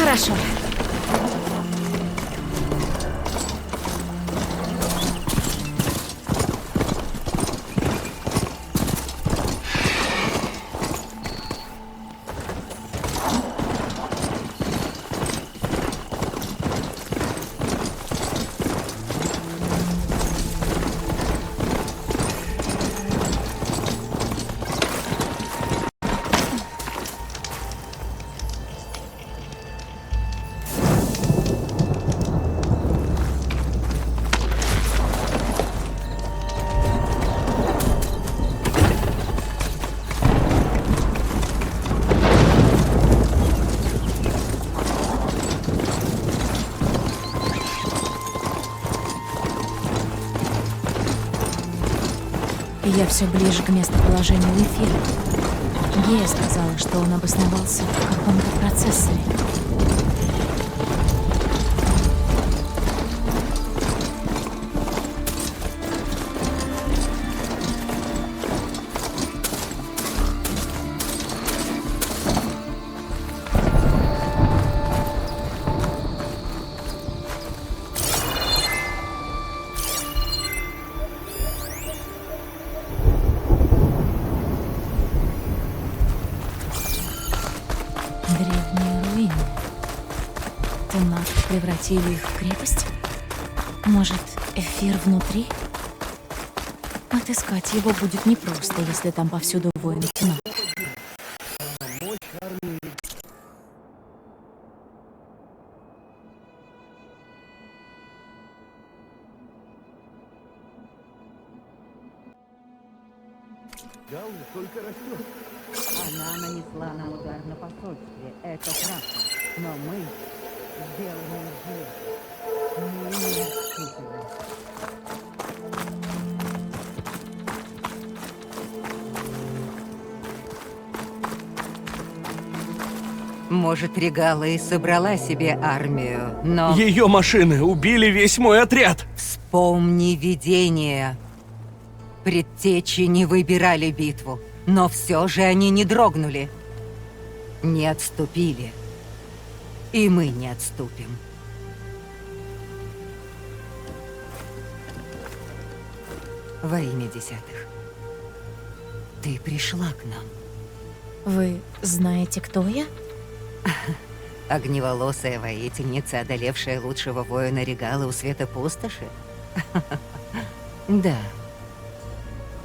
Хорошо. Я все ближе к местоположению эфира. Гея сказала, что он обосновался в каком-то процессоре. Древние руины. Туннель превратили их в крепость? Может, эфир внутри? Отыскать его будет непросто, если там повсюду воины тьмы. Только растет. Она нанесла нам удар на посольстве, это правда. Но мы сделаны из железа. Мы не отступим. Может, Регала и собрала себе армию, но... Ее машины убили весь мой отряд. Вспомни видение. Предтечи не выбирали битву, но все же они не дрогнули. Не отступили. И мы не отступим. Во имя десятых. Ты пришла к нам. Вы знаете, кто я? Огневолосая воительница, одолевшая лучшего воина Регала у света пустоши? Да.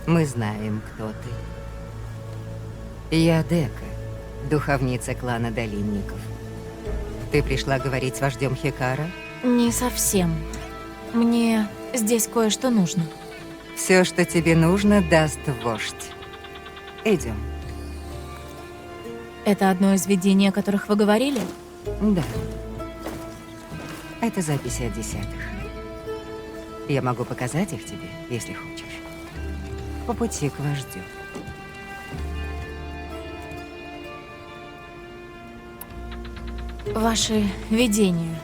Мы знаем, кто ты. Я Дека, духовница клана Долинников. Ты пришла говорить с вождем Хикара? Не совсем. Мне здесь кое-что нужно. Все, что тебе нужно, даст вождь. Идем. Это одно из видений, о которых вы говорили? Да. Это записи о десятых. Я могу показать их тебе, если хочешь. По пути к вождю. Ваши видения.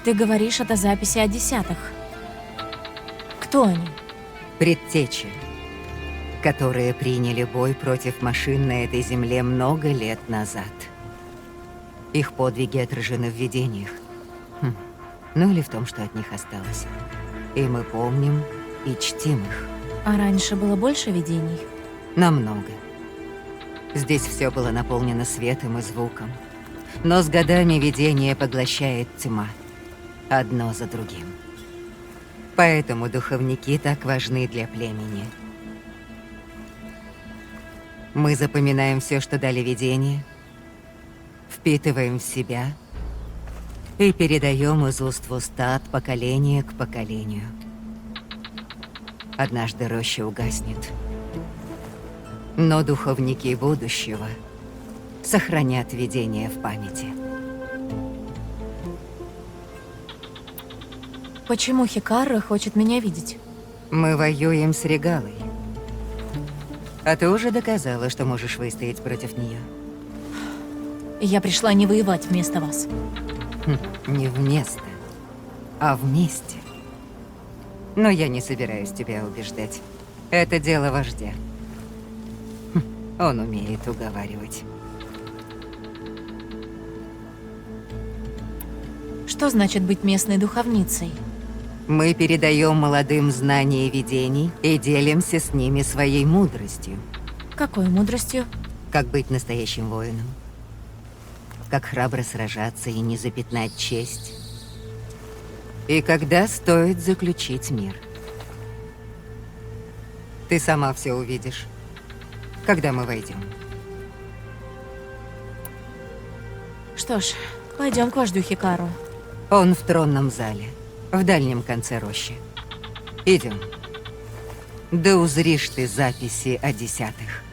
Ты говоришь, это записи о десятых. Кто они? Предтечи, которые приняли бой против машин на этой земле много лет назад. Их подвиги отражены в видениях. Ну или в том, что от них осталось. И мы помним и чтим их. А раньше было больше видений? Намного. Здесь все было наполнено светом и звуком. Но с годами видение поглощает тьма. Одно за другим. Поэтому духовники так важны для племени. Мы запоминаем все, что дали видение, впитываем в себя и передаем из уст в уста от поколения к поколению. Однажды роща угаснет. Но духовники будущего сохранят видение в памяти. Почему Хикара хочет меня видеть? Мы воюем с Регалой. А ты уже доказала, что можешь выстоять против нее. Я пришла не воевать вместо вас. Не вместо, а вместе. Но я не собираюсь тебя убеждать. Это дело вождя. Он умеет уговаривать. Что значит быть местной духовницей? Мы передаем молодым знания видений и делимся с ними своей мудростью. Какой мудростью? Как быть настоящим воином. Как храбро сражаться и не запятнать честь. И когда стоит заключить мир. Ты сама все увидишь, когда мы войдем. Что ж, пойдем к вождю Хикару. Он в тронном зале, в дальнем конце рощи. Идем. Да узришь ты записи о десятых.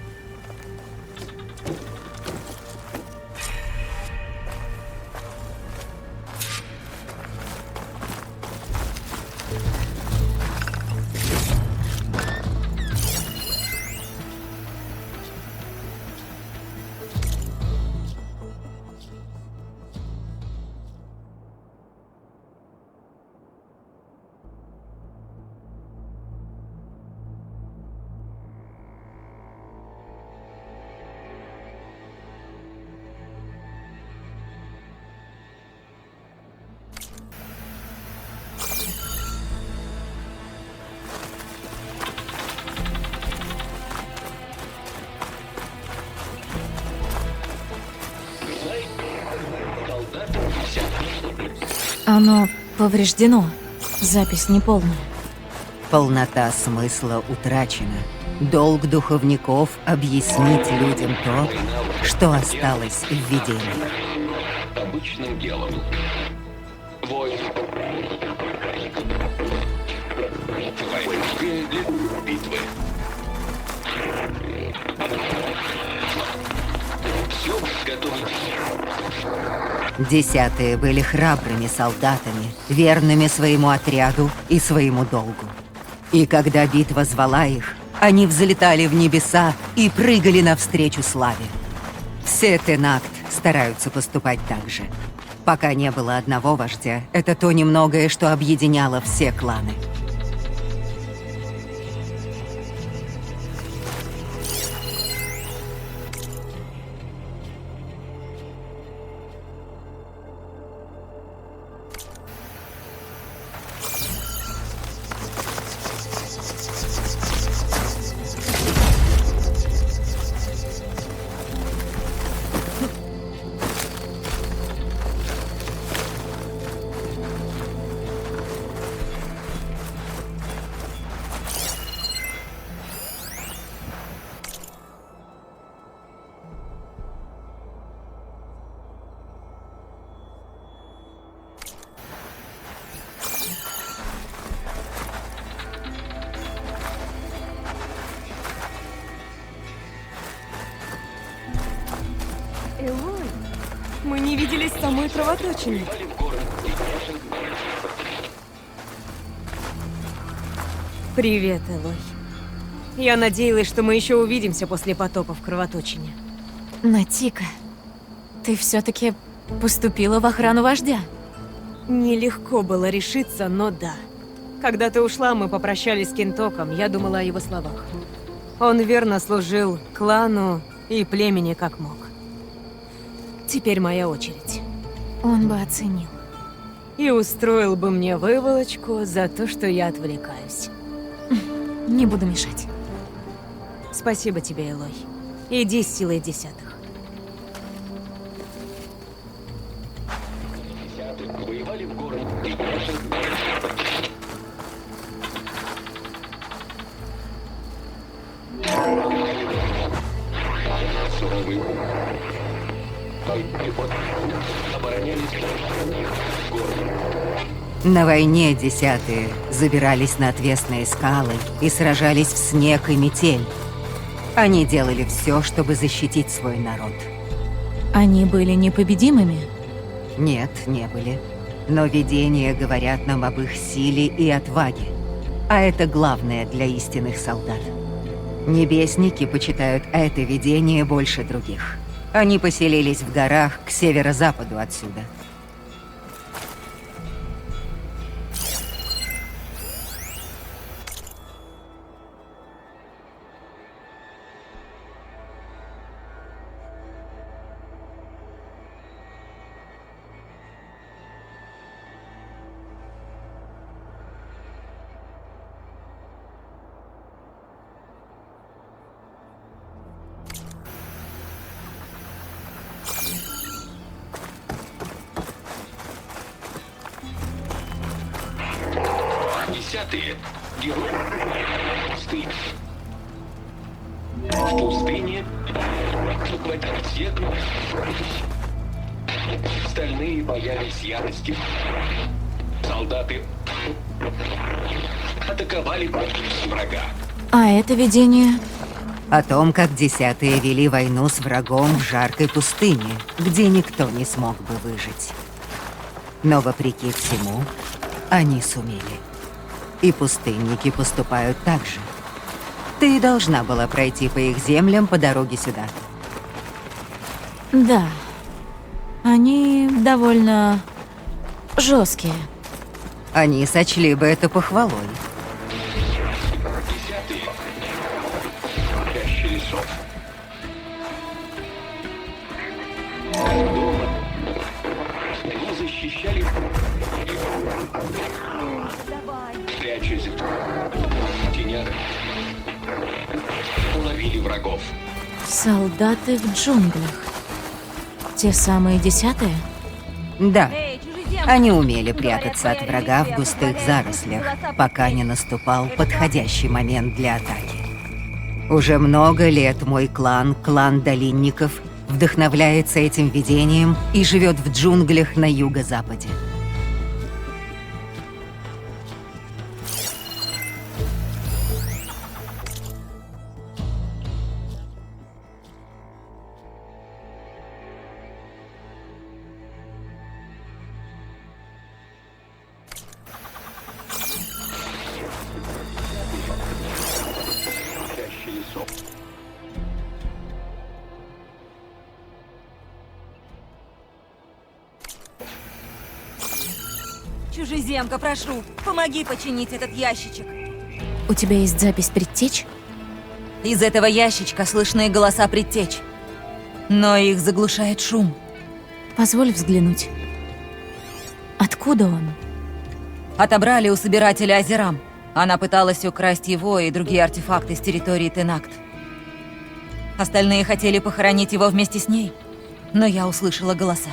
Оно повреждено. Запись неполная. Полнота смысла утрачена. Долг духовников — объяснить людям то, что осталось в видении. Обычным делом. Воин. Воинские битвы. Все готово. Десятые были храбрыми солдатами, верными своему отряду и своему долгу. И когда битва звала их, они взлетали в небеса и прыгали навстречу славе. Все Тенакт стараются поступать так же. Пока не было одного вождя, это то немногое, что объединяло все кланы. Элой, мы не виделись с самой кровоточиной. Привет, Элой. Я надеялась, что мы еще увидимся после потопа в кровоточине. Натика, ты все-таки поступила в охрану вождя. Нелегко было решиться, но да. Когда ты ушла, мы попрощались с Кентоком, я думала о его словах. Он верно служил клану и племени как мог. Теперь моя очередь. Он бы оценил. И устроил бы мне выволочку за то, что я отвлекаюсь. Не буду мешать. Спасибо тебе, Элой. Иди с силой десятых. Воевали в город. Суровый. Оборонялись город. На войне десятые забирались на отвесные скалы и сражались в снег и метель. Они делали все, чтобы защитить свой народ. Они были непобедимыми? Нет, не были. Но видения говорят нам об их силе и отваге. А это главное для истинных солдат. Небесники почитают это видение больше других. Они поселились в горах к северо-западу отсюда. 10-е. Герой пустыни. В пустыне захватили сетну. Стальные боялись ярости. Солдаты атаковали врага. А это видение? О том, как 10-е вели войну с врагом в жаркой пустыне, где никто не смог бы выжить. Но вопреки всему, они сумели. И пустынники поступают так же. Ты должна была пройти по их землям по дороге сюда. Да. Они довольно жесткие. Они сочли бы это похвалой. 10-е. Чаще лесов. Дома. Они защищали, прячась в тенях, ловили врагов. Солдаты в джунглях. Те самые 10-е? Да. Они умели прятаться от врага в густых зарослях, пока не наступал подходящий момент для атаки. Уже много лет мой клан, клан Долинников, вдохновляется этим видением и живет в джунглях на юго-западе. Чаще лесов. Чужеземка, прошу, помоги починить этот ящичек. У тебя есть запись предтеч? Из этого ящичка слышны голоса предтеч. Но их заглушает шум. Позволь взглянуть. Откуда он? Отобрали у собирателя Азерам. Она пыталась украсть его и другие артефакты с территории Тенакт. Остальные хотели похоронить его вместе с ней, но я услышала голоса.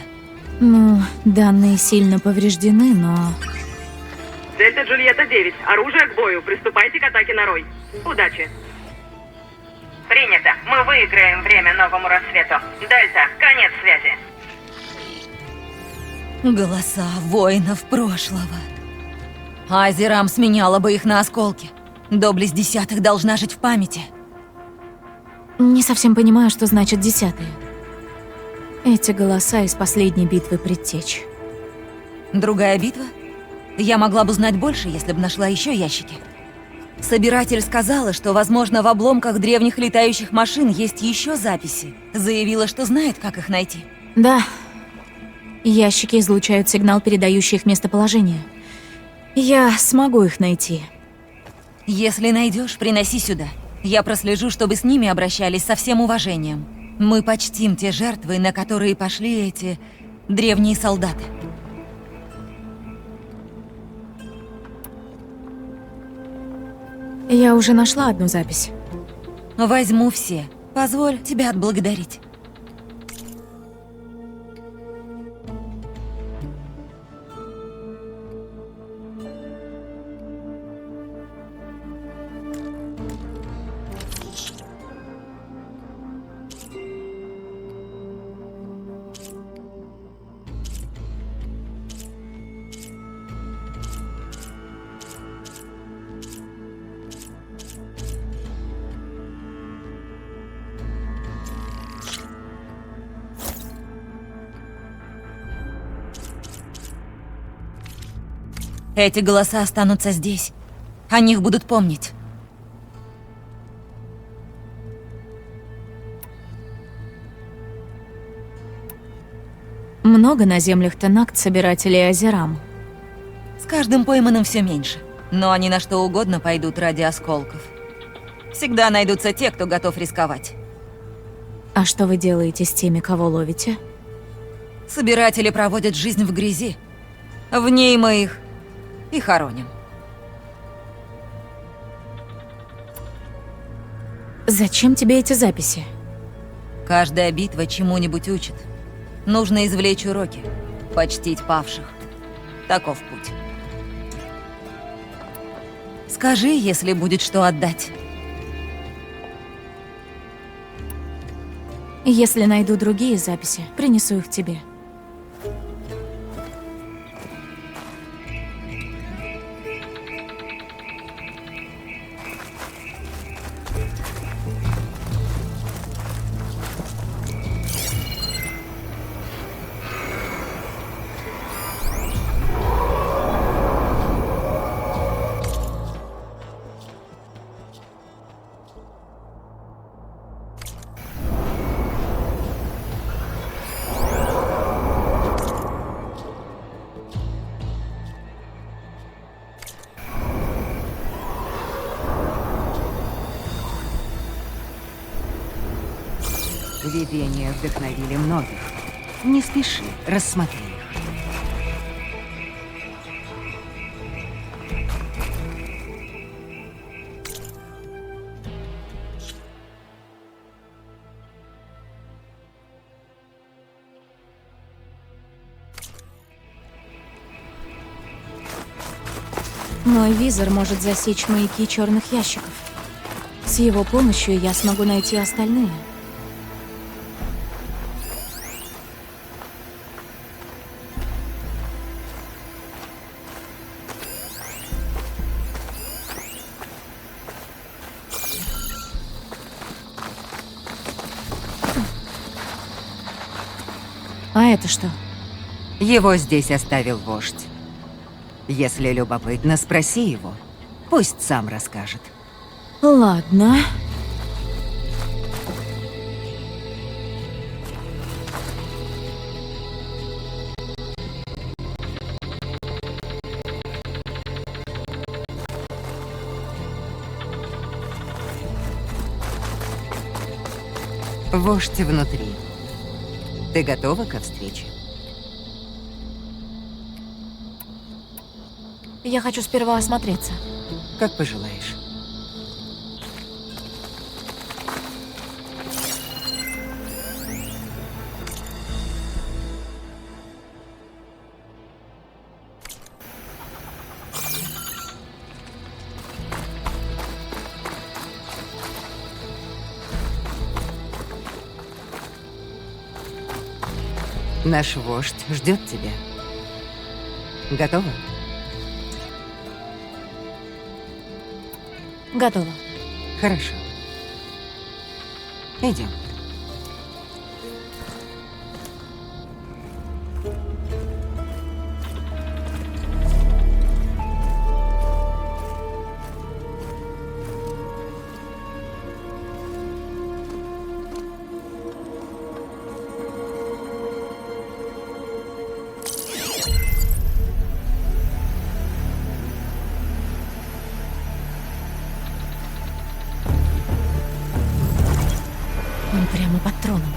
Ну, данные сильно повреждены, но... Дельта Джульетта 9. Оружие к бою. Приступайте к атаке на Рой. Удачи. Принято. Мы выиграем время новому рассвету. Дельта, конец связи. Голоса воинов прошлого. Азерам сменяла бы их на осколки. Доблесть 10-х должна жить в памяти. Не совсем понимаю, что значит 10-е. Эти голоса из последней битвы предтеч. Другая битва? Я могла бы знать больше, если бы нашла еще ящики. Собиратель сказала, что, возможно, в обломках древних летающих машин есть еще записи. Заявила, что знает, как их найти. Да. Ящики излучают сигнал, передающий их местоположение. Я смогу их найти. Если найдешь, приноси сюда. Я прослежу, чтобы с ними обращались со всем уважением. Мы почтим те жертвы, на которые пошли эти древние солдаты. Я уже нашла одну запись. Возьму все. Позволь тебя отблагодарить. Эти голоса останутся здесь. О них будут помнить. Много на землях Тенакт собирателей Азерам. С каждым пойманным все меньше. Но они на что угодно пойдут ради осколков. Всегда найдутся те, кто готов рисковать. А что вы делаете с теми, кого ловите? Собиратели проводят жизнь в грязи. В ней мы их и хороним. Зачем тебе эти записи? Каждая битва чему-нибудь учит. Нужно извлечь уроки, почтить павших. Таков путь. Скажи, если будет что отдать. Если найду другие записи, принесу их тебе. Видения вдохновили многих. Не спеши, рассмотри их. Мой визор может засечь маяки черных ящиков. С его помощью я смогу найти остальные. А это что? Его здесь оставил вождь. Если любопытно, спроси его. Пусть сам расскажет. Ладно. Вождь внутри. Ты готова ко встрече? Я хочу сперва осмотреться. Как пожелаешь. Наш вождь ждет тебя. Готова? Готово. Хорошо. Идем. Он прямо под троном.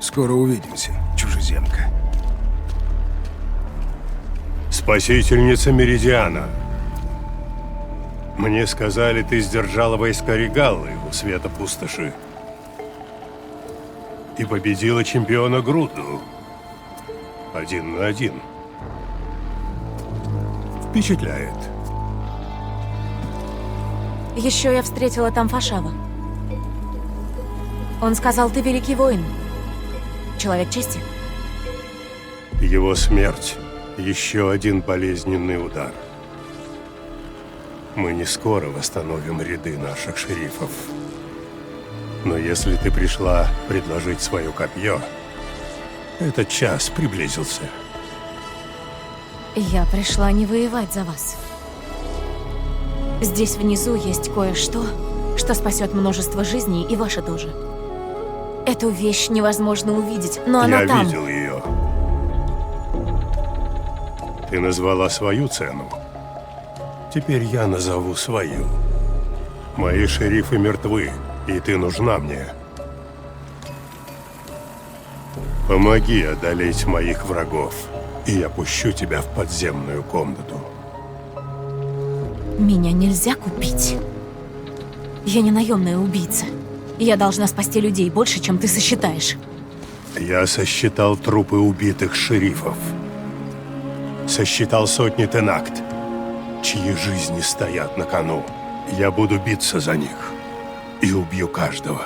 Скоро увидимся, чужеземка. Спасительница Меридиана. Мне сказали, ты сдержала войска Регаллы у света пустоши. И победила чемпиона Груду. 1 на 1. Впечатляет. Еще я встретила там Фашава. Он сказал, ты великий воин. Человек чести. Его смерть — еще один болезненный удар. Мы не скоро восстановим ряды наших шерифов. Но если ты пришла предложить свое копье, этот час приблизился. Я пришла не воевать за вас. Здесь внизу есть кое-что, что спасет множество жизней, и ваша тоже. Эту вещь невозможно увидеть, но она Я там. видел ее. Ты назвала свою цену. Теперь я назову свою. Мои шерифы мертвы, и ты нужна мне. Помоги одолеть моих врагов, и я пущу тебя в подземную комнату. Меня нельзя купить. Я не наемная убийца. Я должна спасти людей больше, чем ты сосчитаешь. Я сосчитал трупы убитых шерифов. Сосчитал сотни тенакт, чьи жизни стоят на кону. Я буду биться за них и убью каждого,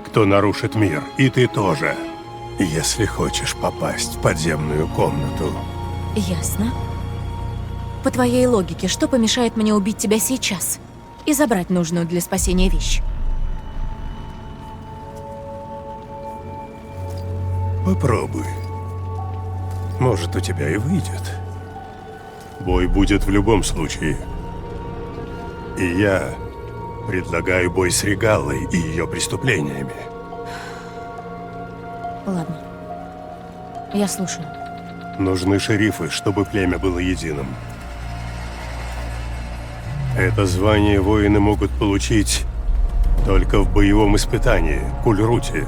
кто нарушит мир, и ты тоже, если хочешь попасть в подземную комнату. Ясно. По твоей логике, что помешает мне убить тебя сейчас и забрать нужную для спасения вещь? Попробуй. Может, у тебя и выйдет. Бой будет в любом случае. И я предлагаю бой с Регалой и ее преступлениями. Ладно. Я слушаю. Нужны шерифы, чтобы племя было единым. Это звание воины могут получить только в боевом испытании, Кульруте.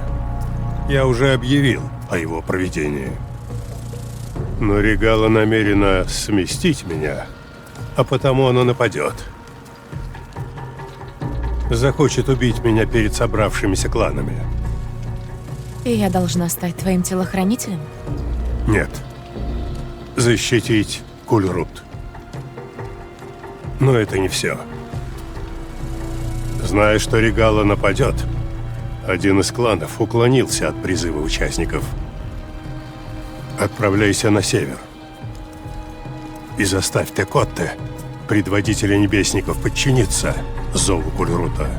Я уже объявил о его проведении. Но Регала намерена сместить меня, а потому она нападет. Захочет убить меня перед собравшимися кланами. И я должна стать твоим телохранителем? Нет. Защитить Кульрут. Но это не все. Зная, что Регала нападет, один из кланов уклонился от призыва участников. Отправляйся на север. И заставь Текотте, предводителя небесников, подчиниться зову Кульрута.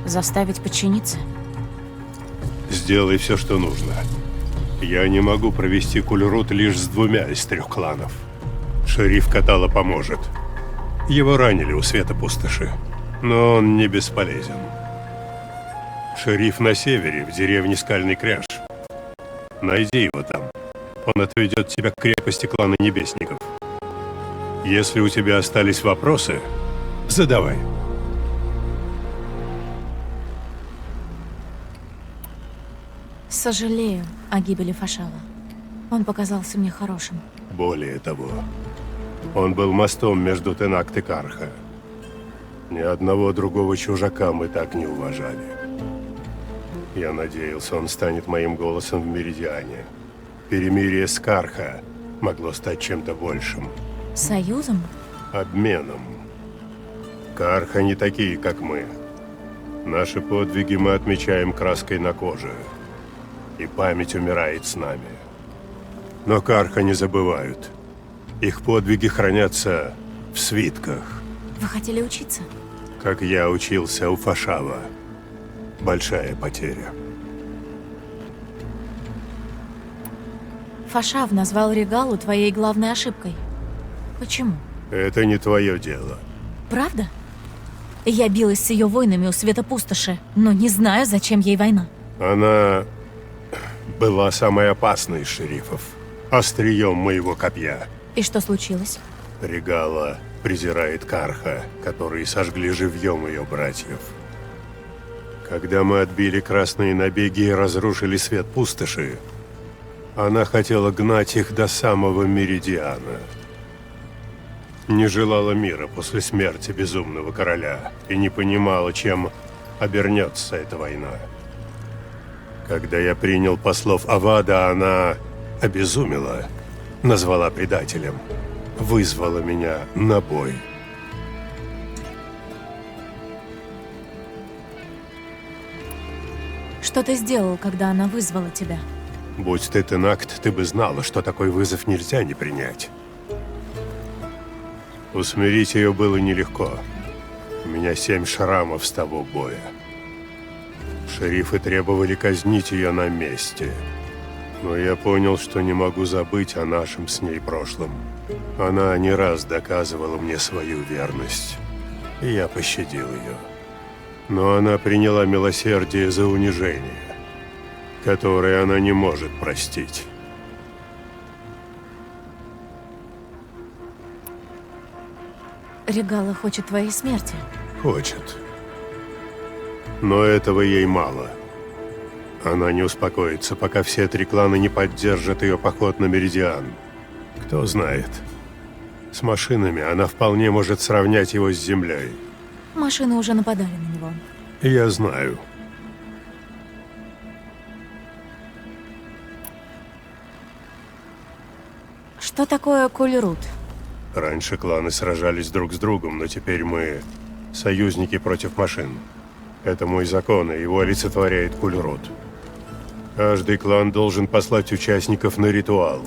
Заставить подчиниться? Сделай все, что нужно. Я не могу провести Кульрут лишь с 2 из 3 кланов. Шериф Катала поможет. Его ранили у Света Пустоши, но он не бесполезен. Шериф на севере, в деревне Скальный Кряж. Найди его там. Он отведет тебя к крепости клана Небесников. Если у тебя остались вопросы, задавай. Сожалею о гибели Фашава. Он показался мне хорошим. Более того, он был мостом между Тенакт и Карха. Ни одного другого чужака мы так не уважали. Я надеялся, он станет моим голосом в Меридиане. Перемирие с Карха могло стать чем-то большим. Союзом? Обменом. Карха не такие, как мы. Наши подвиги мы отмечаем краской на коже. И память умирает с нами. Но Карха не забывают. Их подвиги хранятся в свитках. Вы хотели учиться? Как я учился у Фашава. Большая потеря. Фашав назвал Регалу твоей главной ошибкой. Почему? Это не твое дело. Правда? Я билась с ее воинами у Света Пустоши, но не знаю, зачем ей война. Она была самой опасной из шерифов. Острием моего копья. И что случилось? Регала презирает Карха, которые сожгли живьем ее братьев. Когда мы отбили красные набеги и разрушили Свет Пустоши, она хотела гнать их до самого Меридиана. Не желала мира после смерти безумного короля и не понимала, чем обернется эта война. Когда я принял послов Авада, она обезумела, назвала предателем, вызвала меня на бой. Что ты сделал, когда она вызвала тебя? Будь ты Тенакт, ты бы знала, что такой вызов нельзя не принять. Усмирить ее было нелегко. У меня 7 шрамов с того боя. Шерифы требовали казнить ее на месте. Но я понял, что не могу забыть о нашем с ней прошлом. Она не раз доказывала мне свою верность, и я пощадил ее. Но она приняла милосердие за унижение, которое она не может простить. Регала хочет твоей смерти. Хочет. Но этого ей мало. Она не успокоится, пока все 3 клана не поддержат ее поход на Меридиан. Кто знает. С машинами она вполне может сравнять его с землей. Машины уже нападали на него. Я знаю. Что такое Кульрут? Раньше кланы сражались друг с другом, но теперь мы союзники против машин. Это мой закон, и его олицетворяет Кульрут. Каждый клан должен послать участников на ритуал.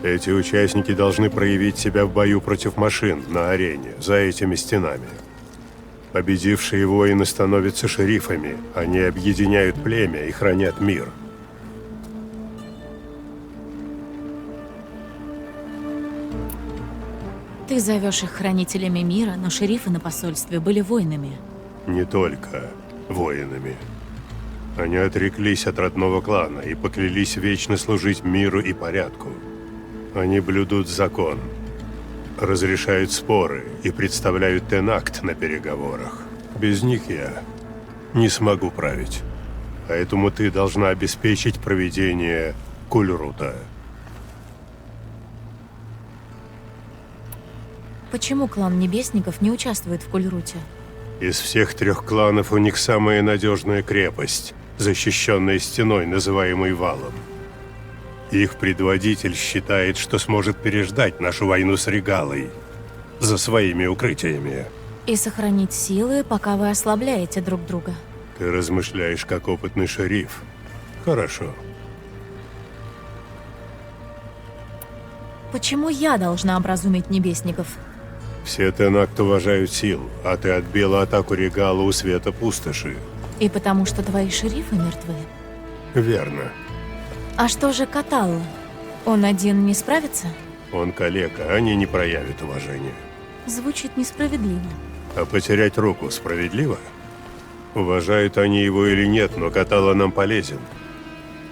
Эти участники должны проявить себя в бою против машин на арене, за этими стенами. Победившие воины становятся шерифами, они объединяют племя и хранят мир. Ты зовешь их хранителями мира, но шерифы на посольстве были воинами. Не только воинами. Они отреклись от родного клана и поклялись вечно служить миру и порядку. Они блюдут закон, разрешают споры и представляют Тенакт на переговорах. Без них я не смогу править. Поэтому ты должна обеспечить проведение Кульрута. Почему клан Небесников не участвует в Кульруте? Из всех 3 кланов у них самая надежная крепость, защищенная стеной, называемой Валом. Их предводитель считает, что сможет переждать нашу войну с Регалой за своими укрытиями. И сохранить силы, пока вы ослабляете друг друга. Ты размышляешь как опытный шериф. Хорошо. Почему я должна образумить Небесников? Все Тенакт уважают силу, а ты отбила атаку Регала у Света Пустоши. И потому что твои шерифы мертвы? Верно. А что же Каталла? Он один не справится? Он калека, они не проявят уважения. Звучит несправедливо. А потерять руку справедливо? Уважают они его или нет, но Каталла нам полезен.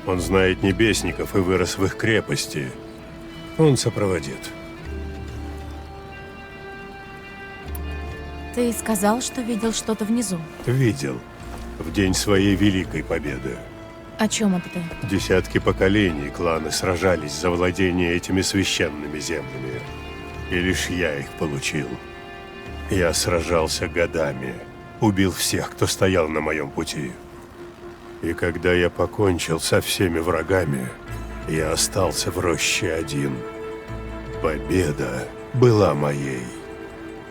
Он знает Небесников и вырос в их крепости. Он сопроводит. Ты сказал, что видел что-то внизу. Видел. В день своей великой победы. О чем это ты? Десятки поколений кланы сражались за владение этими священными землями. И лишь я их получил. Я сражался годами. Убил всех, кто стоял на моем пути. И когда я покончил со всеми врагами, я остался в роще один. Победа была моей.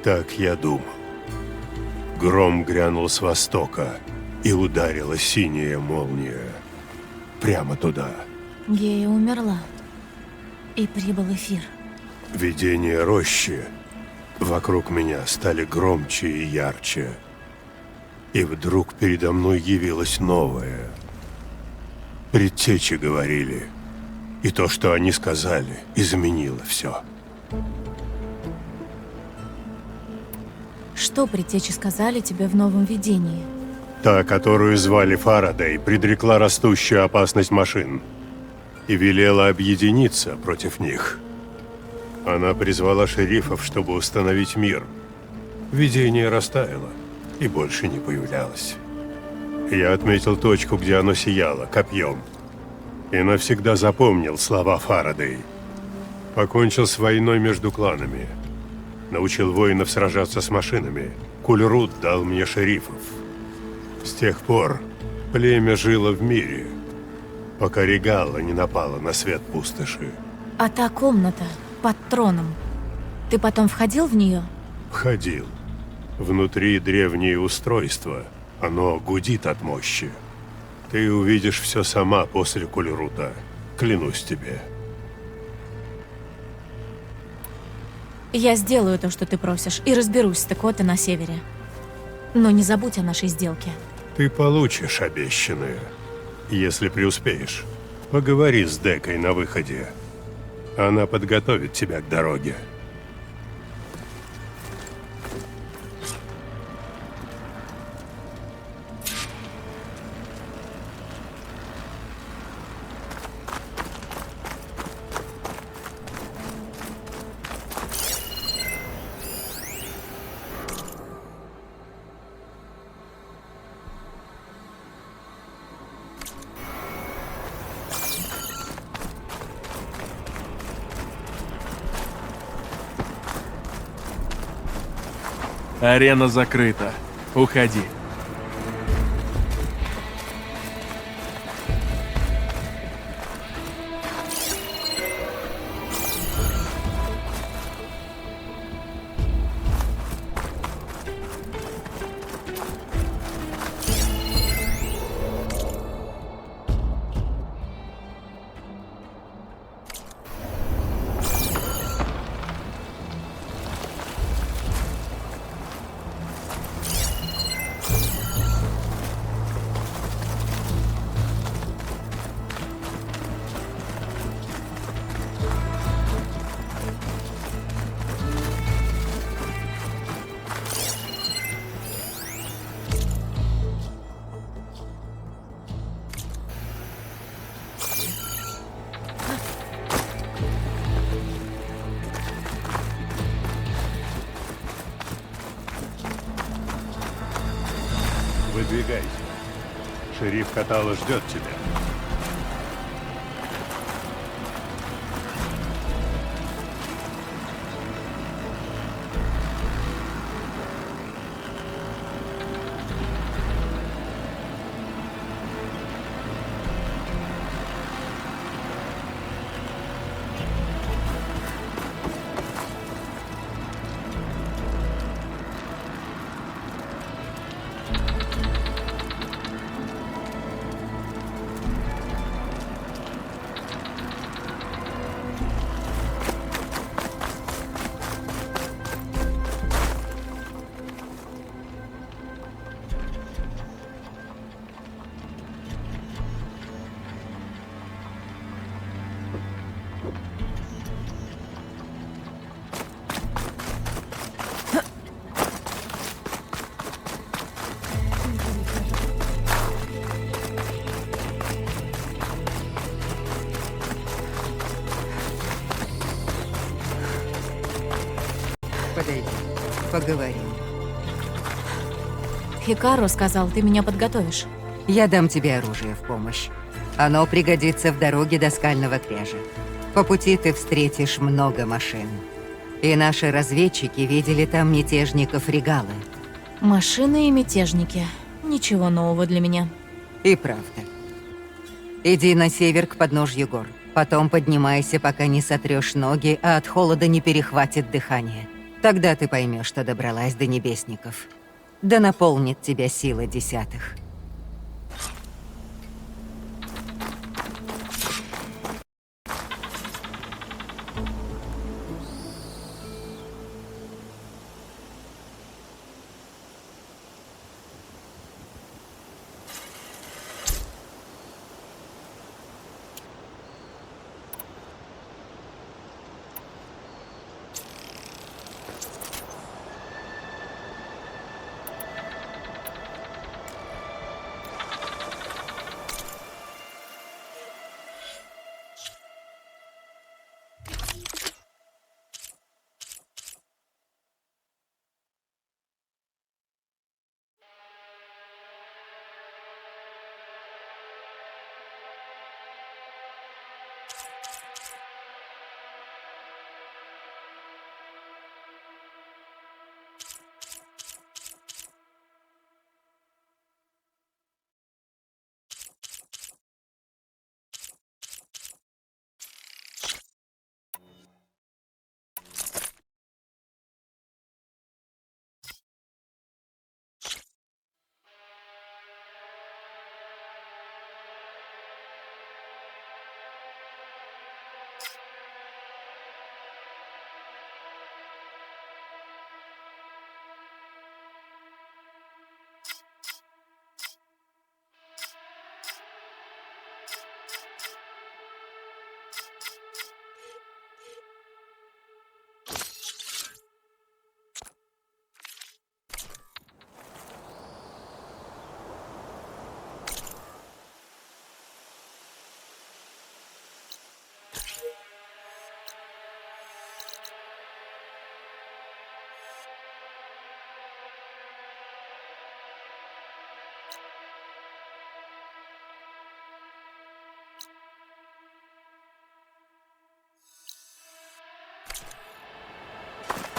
Так я думал. Гром грянул с востока, и ударила синяя молния. Прямо туда. Гея умерла. И прибыл эфир. Видение рощи вокруг меня стали громче и ярче. И вдруг передо мной явилось новое. Предтечи говорили. И то, что они сказали, изменило все. Что предтечи сказали тебе в новом видении? Та, которую звали Фарадей, предрекла растущую опасность машин и велела объединиться против них. Она призвала шерифов, чтобы установить мир. Видение растаяло и больше не появлялось. Я отметил точку, где оно сияло, копьем. И навсегда запомнил слова Фарадей. Покончил с войной между кланами. Научил воинов сражаться с машинами. Кульрут дал мне шерифов. С тех пор племя жило в мире, пока Регала не напала на Свет Пустоши. А та комната под троном, ты потом входил в нее? Входил. Внутри древнее устройство. Оно гудит от мощи. Ты увидишь все сама после Кульрута. Клянусь тебе. Я сделаю то, что ты просишь, и разберусь с Текотой на севере. Но не забудь о нашей сделке. Ты получишь обещанное, если преуспеешь. Поговори с Декой на выходе. Она подготовит тебя к дороге. Арена закрыта. Уходи. Выдвигайся. Шериф Катала ждет тебя. Подойди, поговорим. Хикару сказал, ты меня подготовишь. Я дам тебе оружие в помощь. Оно пригодится в дороге до скального кряжа. По пути ты встретишь много машин. И наши разведчики видели там мятежников Регалы. Машины и мятежники. Ничего нового для меня. И правда. Иди на север к подножью гор. Потом поднимайся, пока не сотрешь ноги, а от холода не перехватит дыхание. Тогда ты поймешь, что добралась до небесников. Да наполнит тебя сила десятых.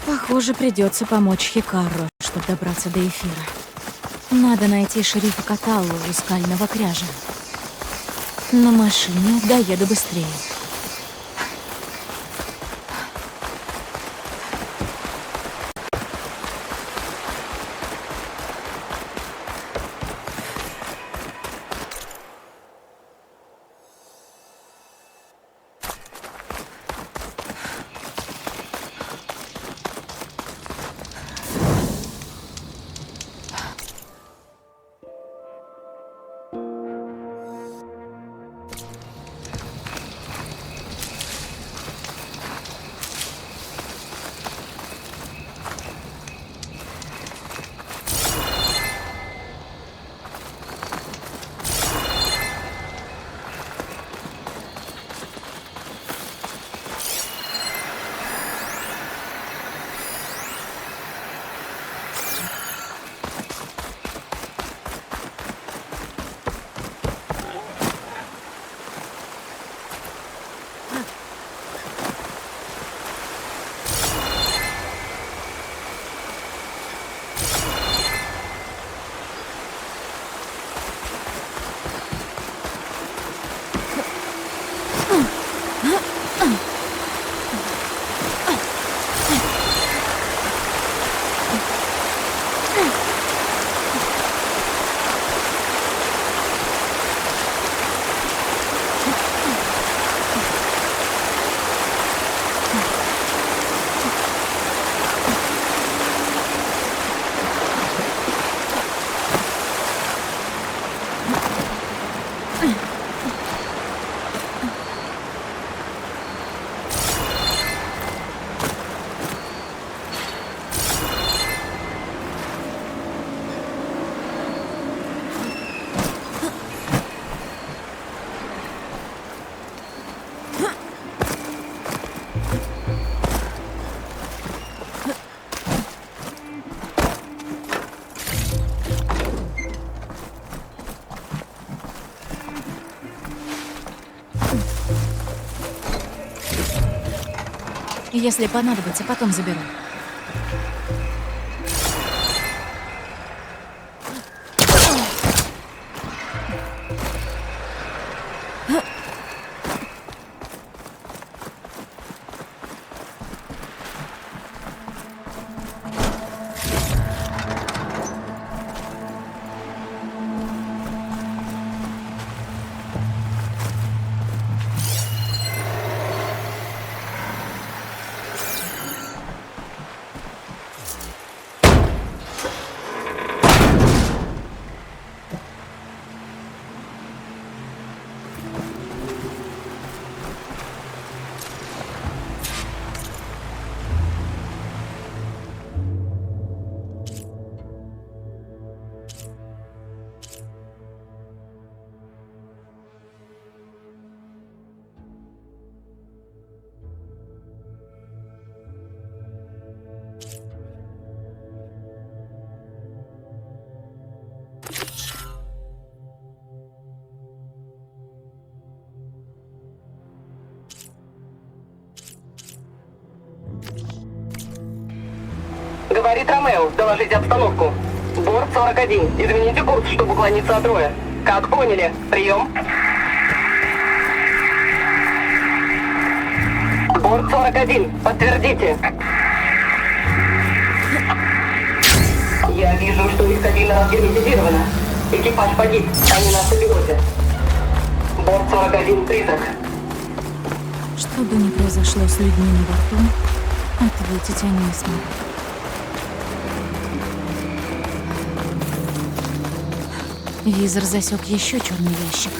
Похоже, придется помочь Хикару, чтобы добраться до эфира. Надо найти шерифа Каталу у скального кряжа. На машине доеду быстрее. Если понадобится, потом заберу. Говорит Ромео, доложите обстановку. Борт 41. Измените курс, чтобы уклониться от роя. Как поняли? Прием. Борт 41. Подтвердите. Я вижу, что их кабина разгерметизирована. Экипаж погиб. Они на автопилоте. Борт 41. Призрак. Что бы ни произошло с людьми на борту, ответить они не смогут. Визор засек еще черный ящик.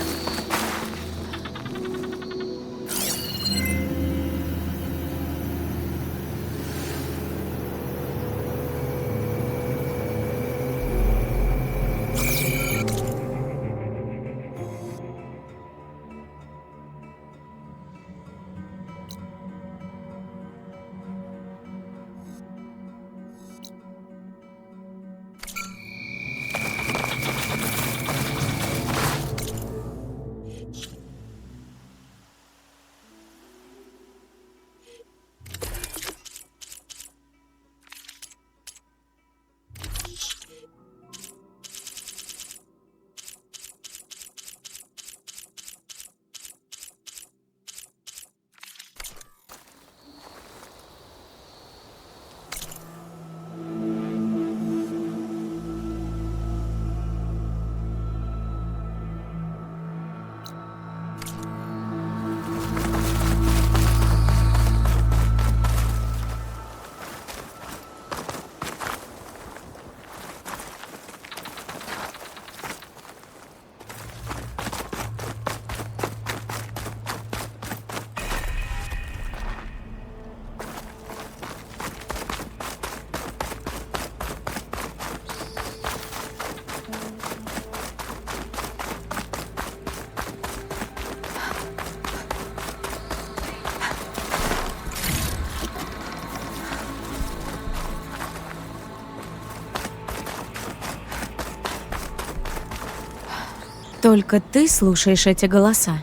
Только ты слушаешь эти голоса.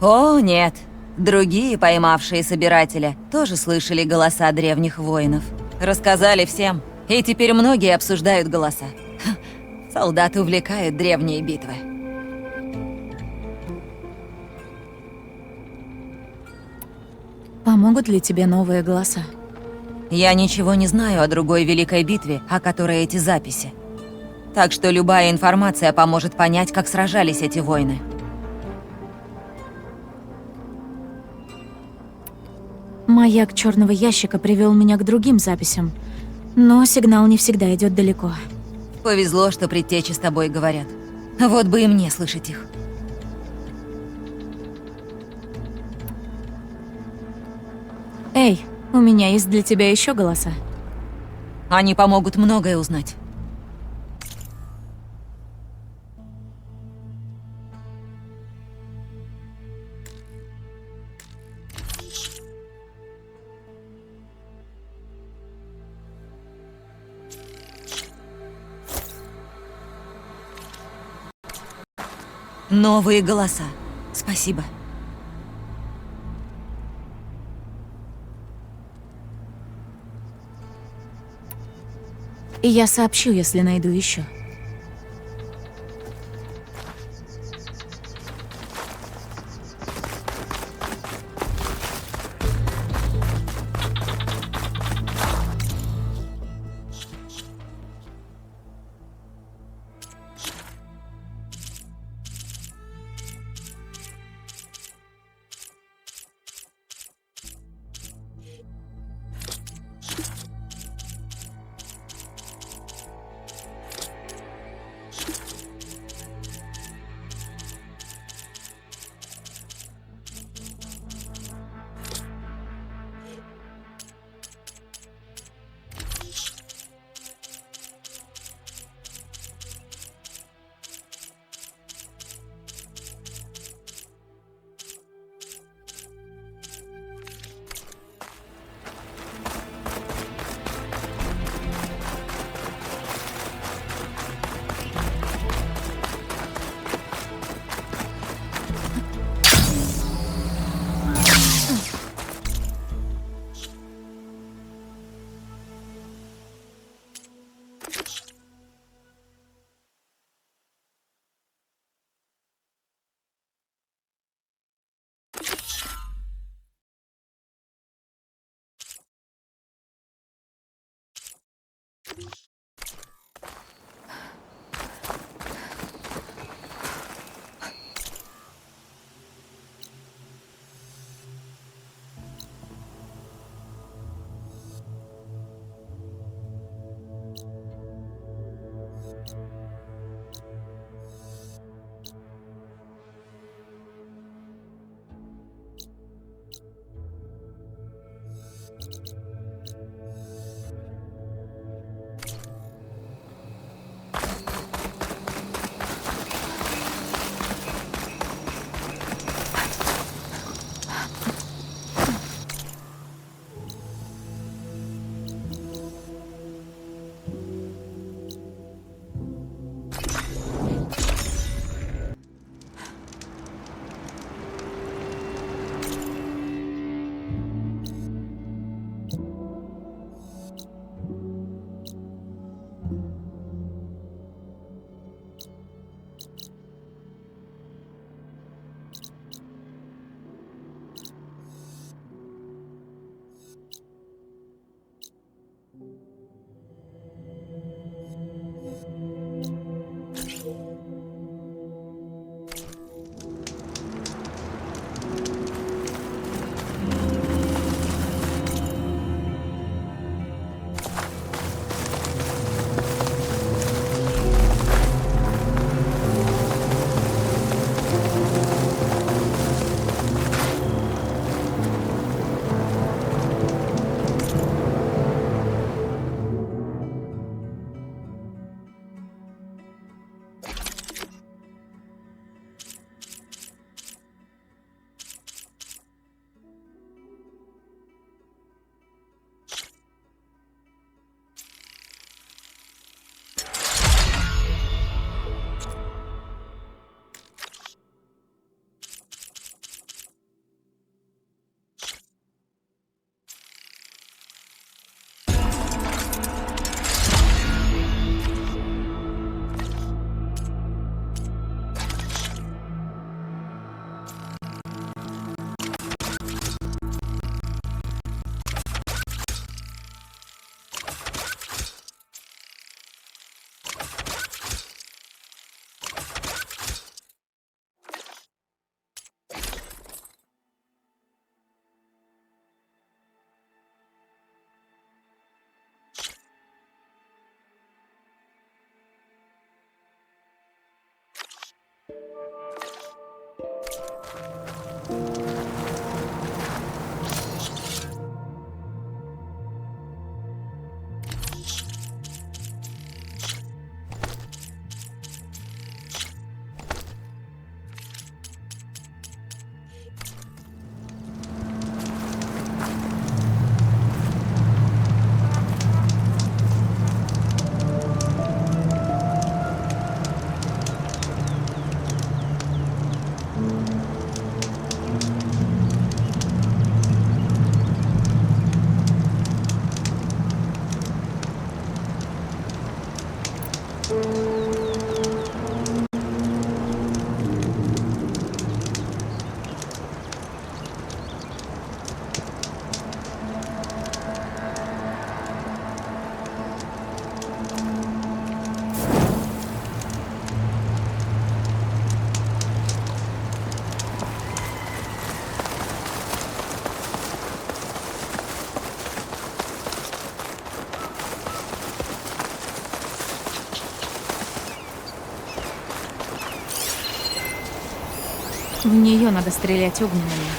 О, нет. Другие, поймавшие собирателя, тоже слышали голоса древних воинов. Рассказали всем. И теперь многие обсуждают голоса. Солдаты увлекают древние битвы. Помогут ли тебе новые голоса? Я ничего не знаю о другой великой битве, о которой эти записи. Так что любая информация поможет понять, как сражались эти воины. Маяк черного ящика привел меня к другим записям, но сигнал не всегда идет далеко. Повезло, что предтечи с тобой говорят. Вот бы и мне слышать их. Эй, у меня есть для тебя еще голоса. Они помогут многое узнать. Новые голоса. Спасибо. И я сообщу, если найду еще. В нее надо стрелять огненными.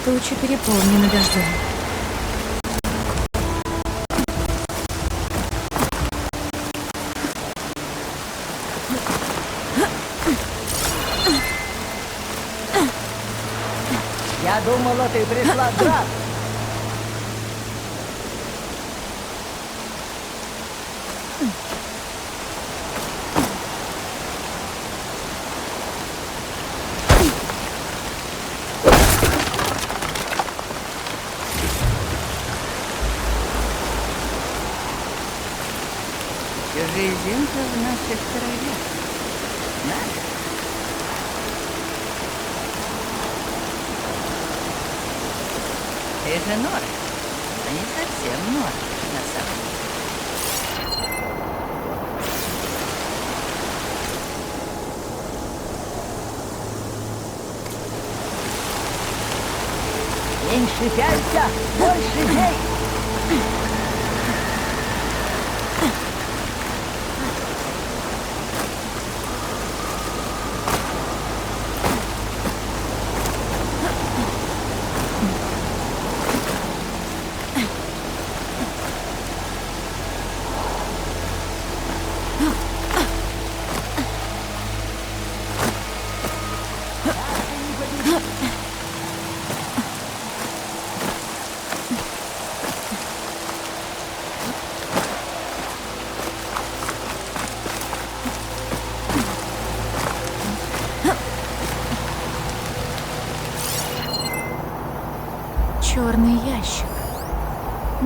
Тучи переполнены дождем. Я думала, ты пришла драться. Чужеземка в наших краях. Надо. Ты же Нора, а не совсем Нора, на самом деле. Меньше пялься, больше бей!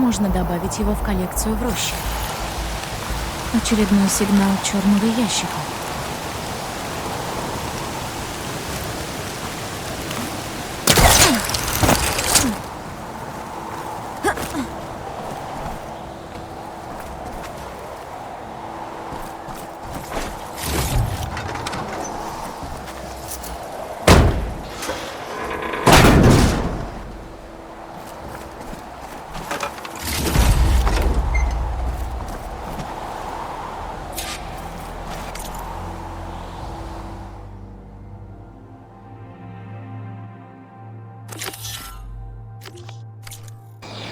можно добавить его в коллекцию в роще. Очередной сигнал черного ящика.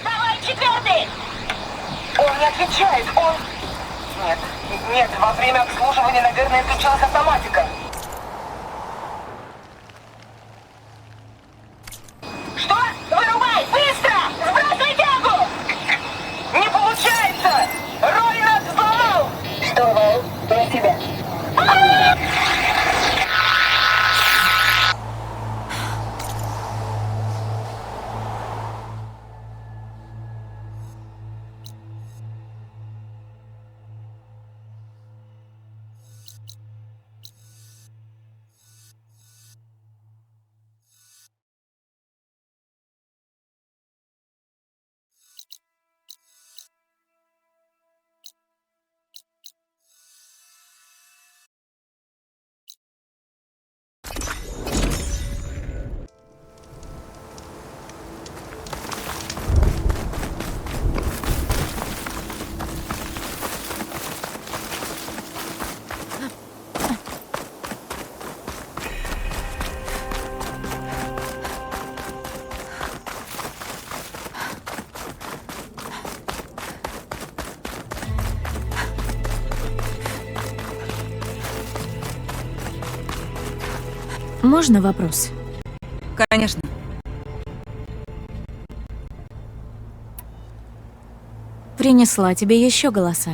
Давай, четвертый! Он не отвечает, он... Нет, во время обслуживания, наверное, включилась автоматика. Что? Вырубай! Быстро! Сбрасывай тягу! Не получается! Рой нас взломал! Что, Вал? Я тебя. Можно вопрос? Конечно. Принесла тебе еще голоса.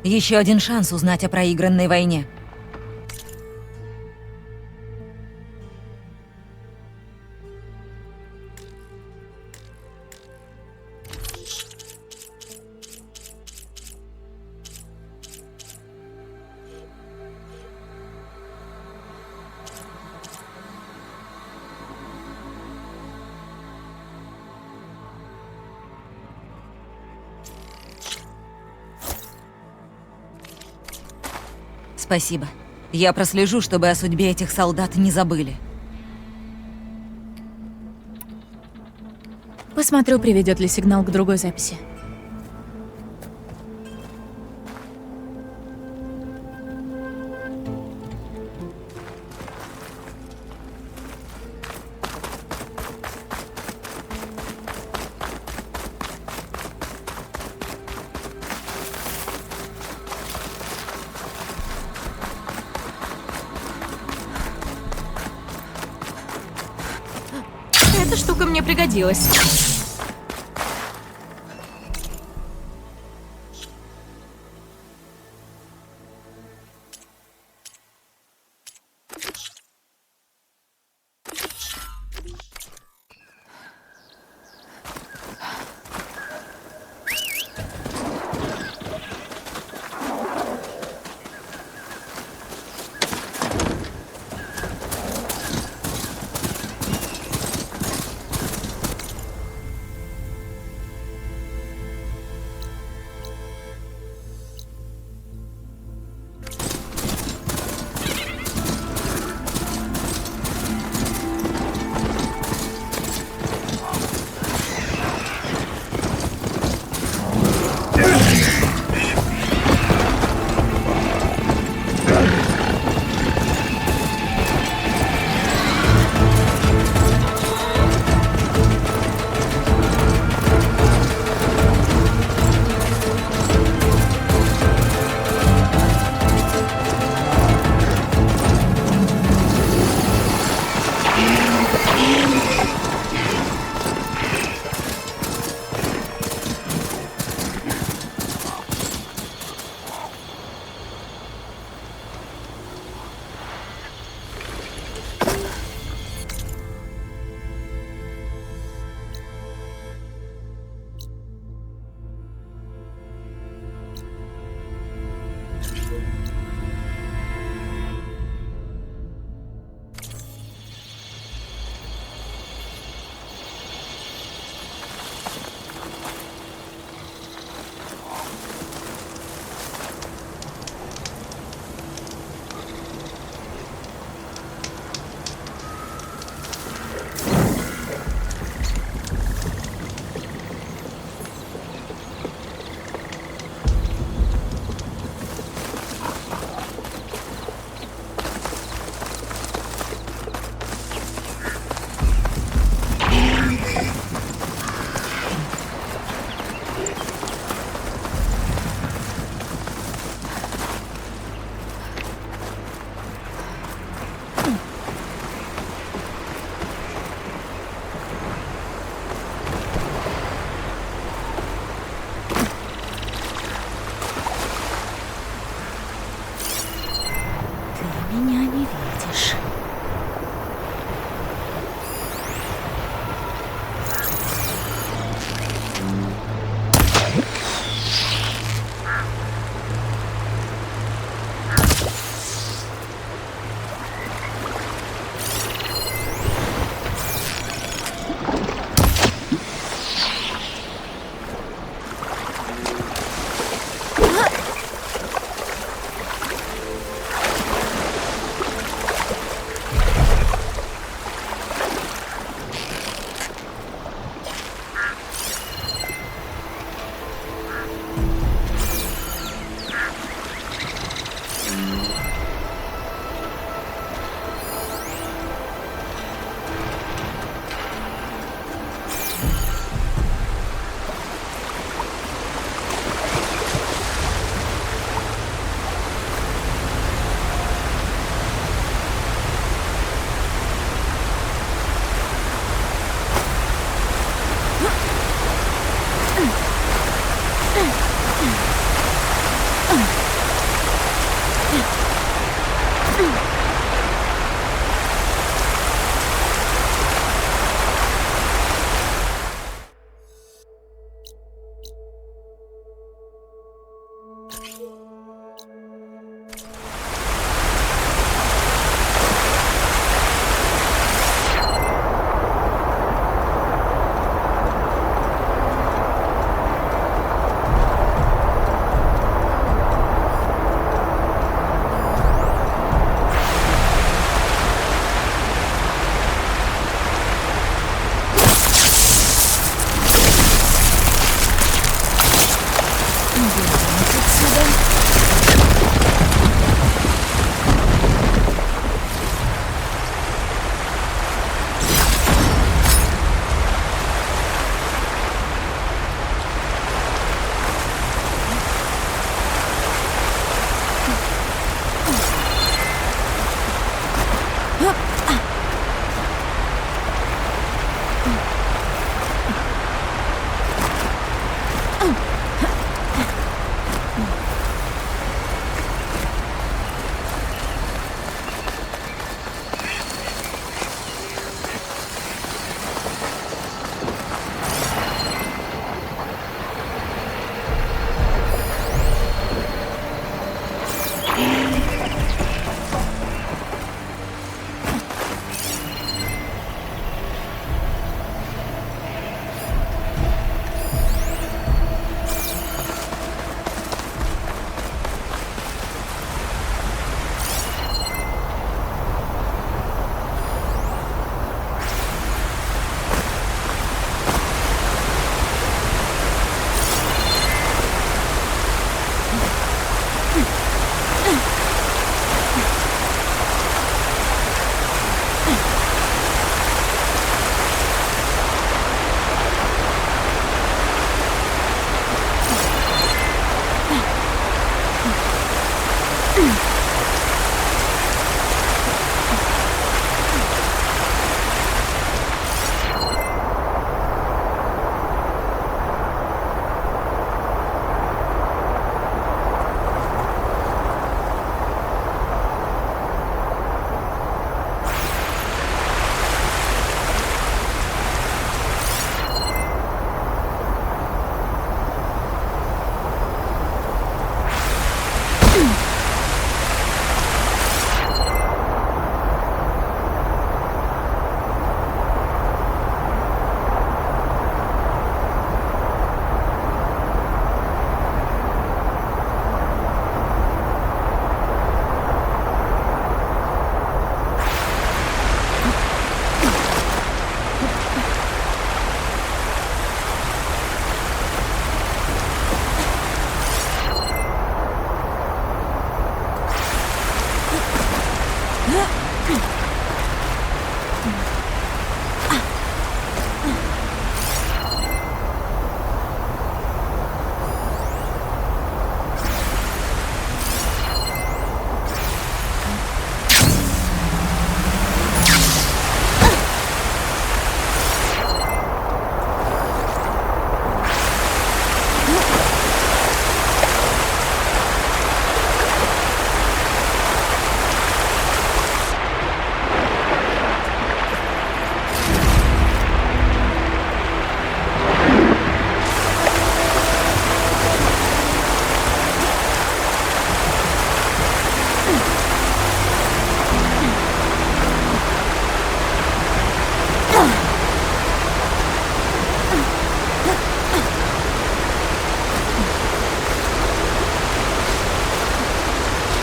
Еще один шанс узнать о проигранной войне. Спасибо. Я прослежу, чтобы о судьбе этих солдат не забыли. Посмотрю, приведет ли сигнал к другой записи. Эта штука мне пригодилась. меня не видишь.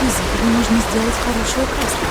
Из этого можно сделать хорошую краску.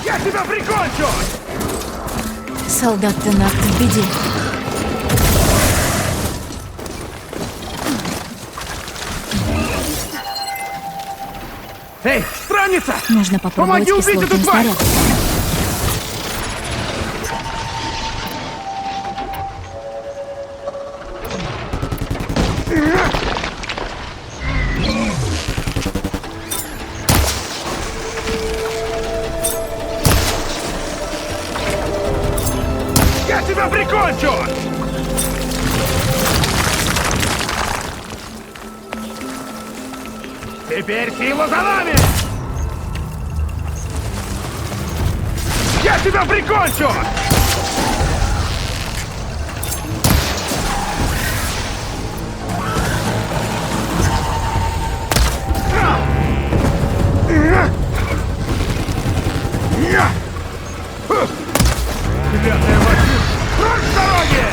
Я тебя прикончу! Солдат Тенарт в беде. Эй, страница! Можно попробовать Помоги убить кислотный эту тварь! снаряд. Я тебя прикончу! Теперь сила за нами! Я тебя прикончу! Клятая машина! Прочь с дороги!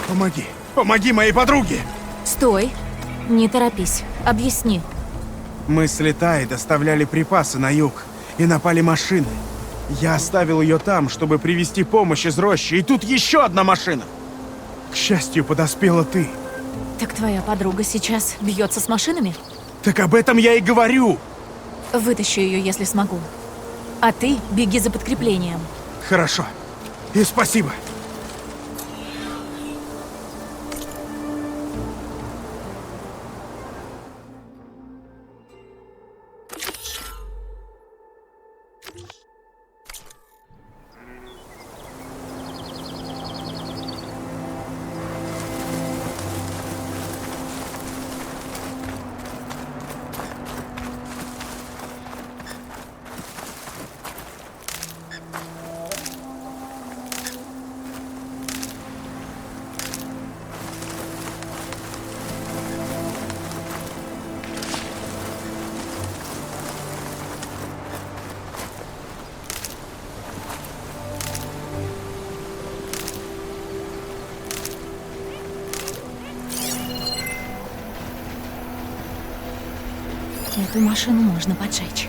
Помоги! Помоги моей подруге! Стой. Не торопись. Объясни. Мы с Летай доставляли припасы на юг и напали машины. Я оставил ее там, чтобы привезти помощь из рощи, и тут еще одна машина. К счастью, подоспела ты. Так твоя подруга сейчас бьется с машинами? Так об этом я и говорю. Вытащу ее, если смогу. А ты беги за подкреплением. Хорошо. И спасибо. Эту машину можно поджечь.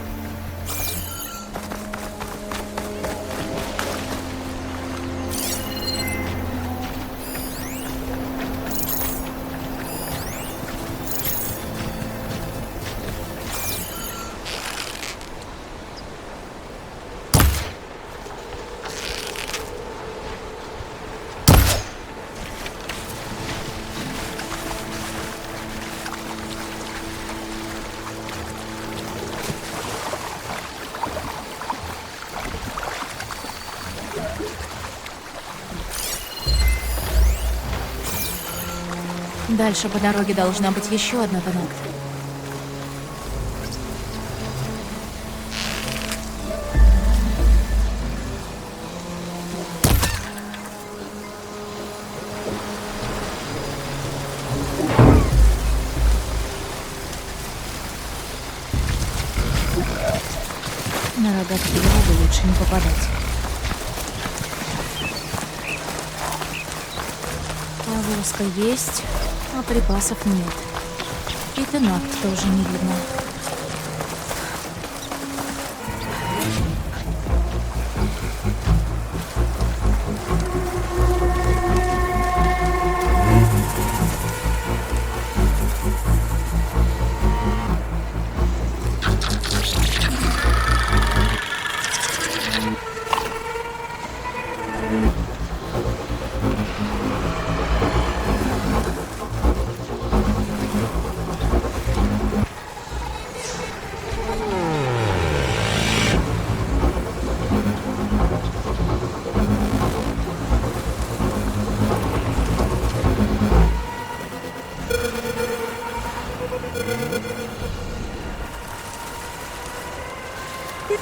Дальше по дороге должна быть еще одна Танакт. На рогатки дорогу лучше не попадать. Повозка есть, а припасов нет. И Танакт тоже не видно.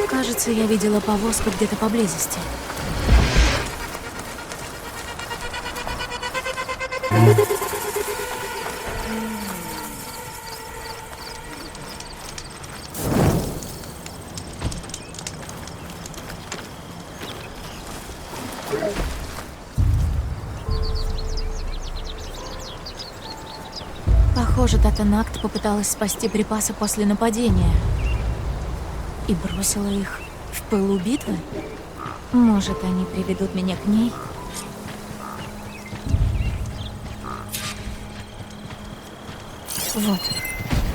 Кажется, я видела повозку где-то поблизости. Похоже, Танакт попыталась спасти припасы после нападения. И бросила их в пылу битвы? Может, они приведут меня к ней? Вот,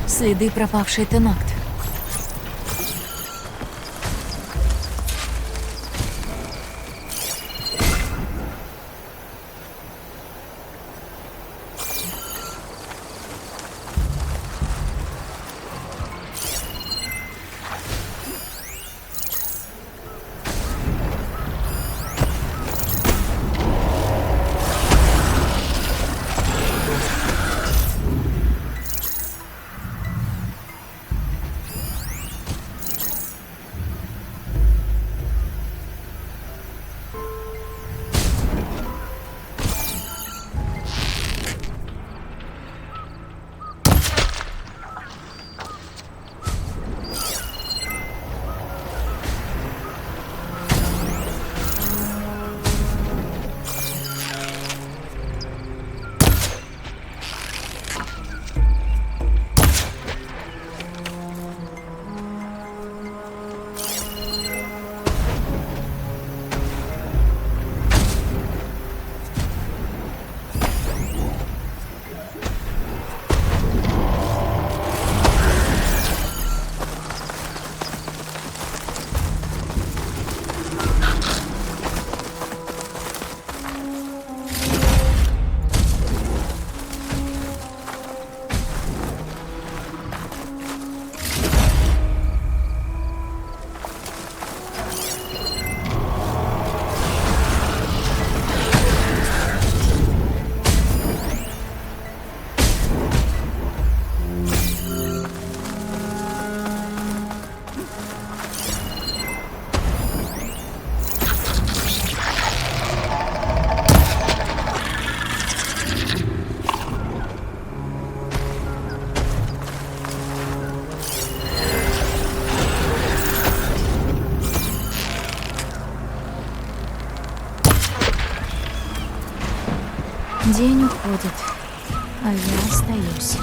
следы пропавшей Танакт. День уходит, а я остаюсь.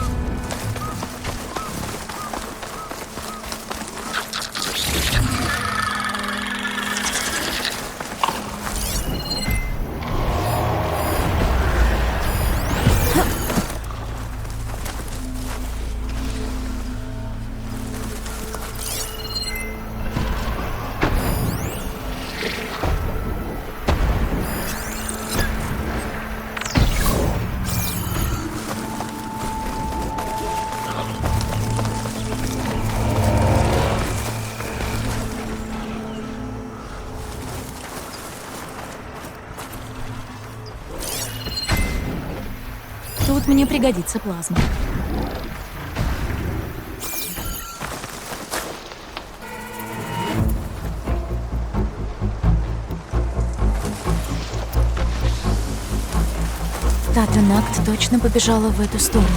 Тут мне пригодится плазма. Татанакт точно побежала в эту сторону.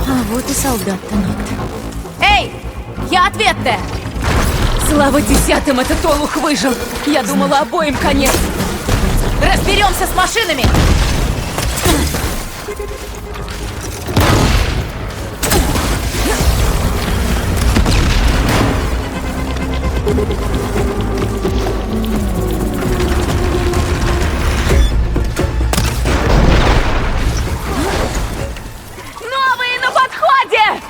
А вот и солдат Танакт. Эй! Я ответная! Слава десятым, этот олух выжил! Я думала, обоим конец! Разберемся с машинами! Новые на подходе!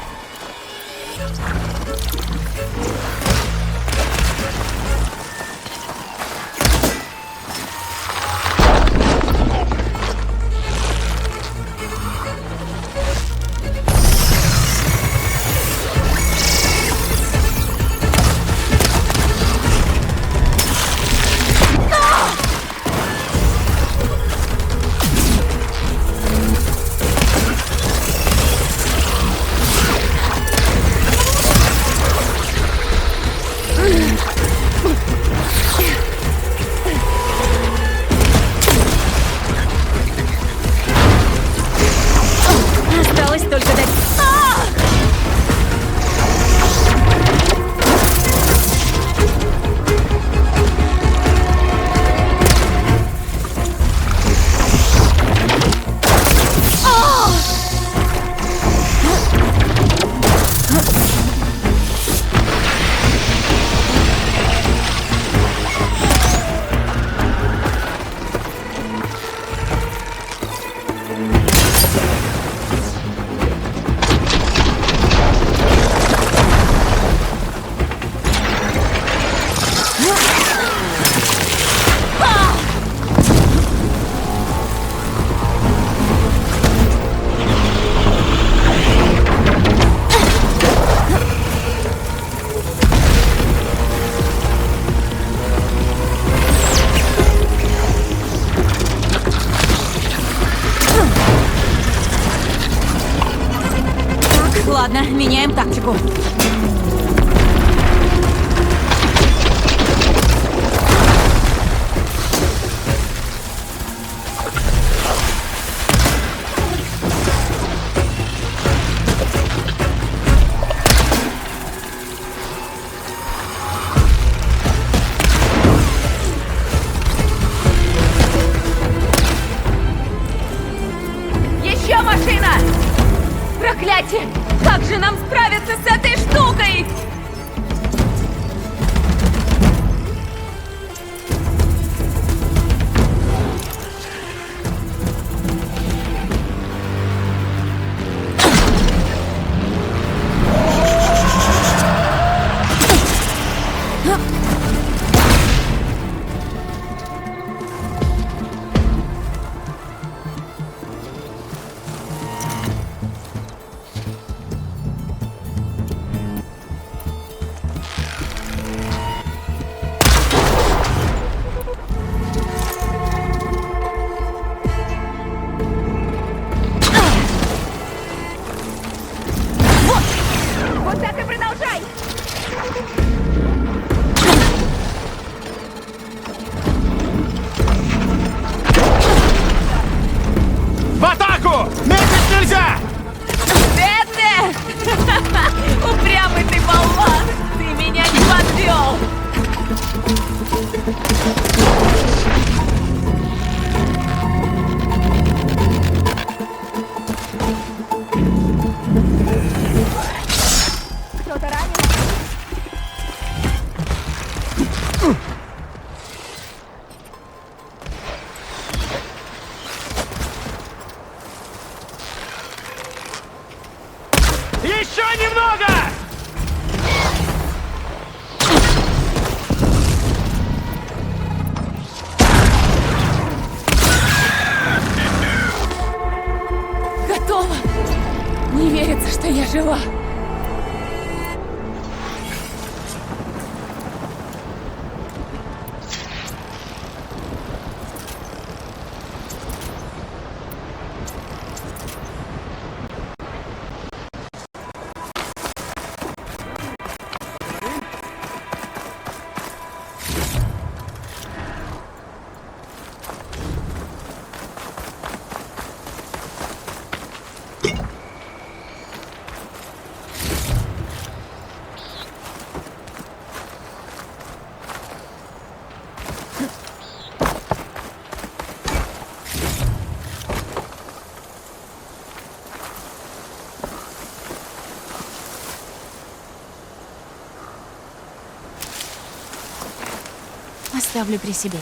Осталось только дать... Ладно, меняем тактику. Еще машина! Проклятие! Как же нам справиться с этой штукой? Вот так и продолжай! В атаку! Медлить нельзя! Бедная! Упрямый ты болван! Ты меня не подвел! Кто-то ранен? Еще немного! жива. Оставлю при себе.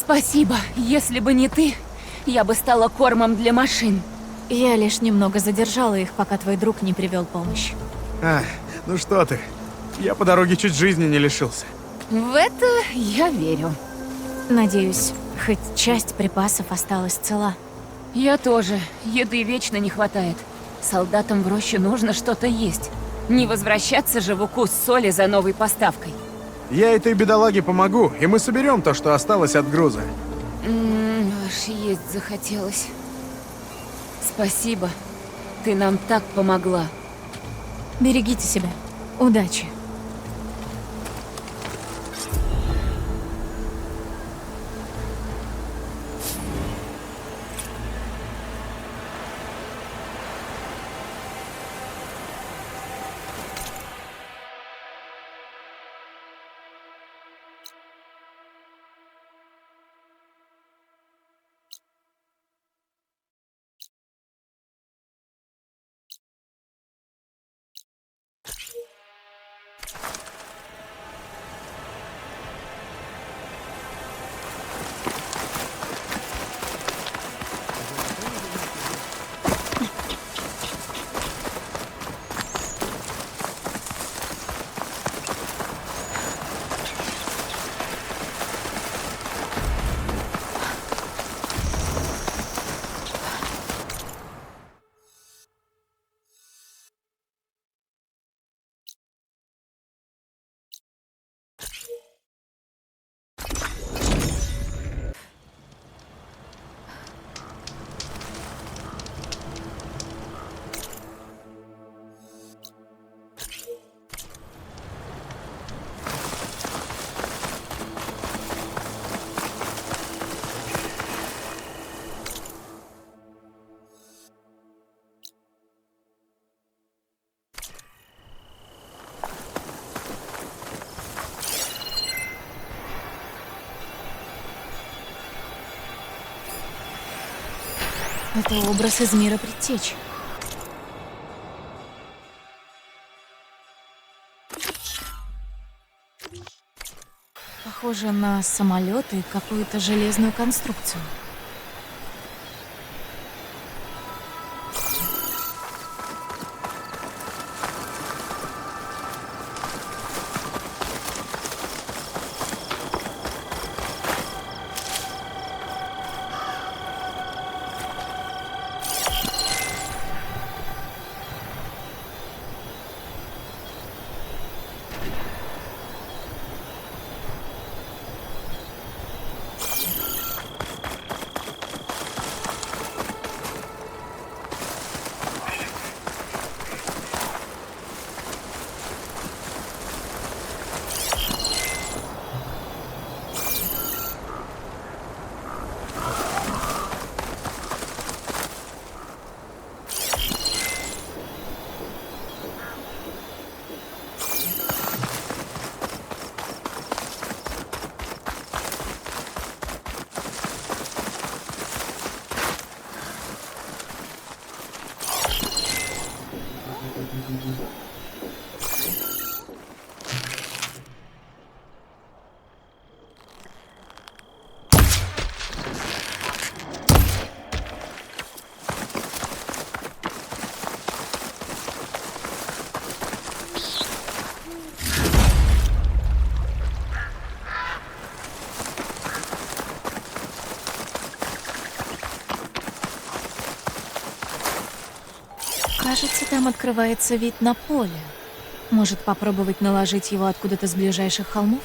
Спасибо. Если бы не ты, я бы стала кормом для машин. Я лишь немного задержала их, пока твой друг не привел помощь. Ну что ты, я по дороге чуть жизни не лишился. В это я верю. Надеюсь, хоть часть припасов осталась цела. Я тоже. Еды вечно не хватает. Солдатам в роще нужно что-то есть. Не возвращаться же в укус соли за новой поставкой. Я этой бедолаге помогу, и мы соберем то, что осталось от груза. Аж есть захотелось. Спасибо. Ты нам так помогла. Берегите себя. Удачи. Это образ из мира предтеч. Похоже на самолет и какую-то железную конструкцию. Кажется, там открывается вид на поле. Может, попробовать наложить его откуда-то с ближайших холмов?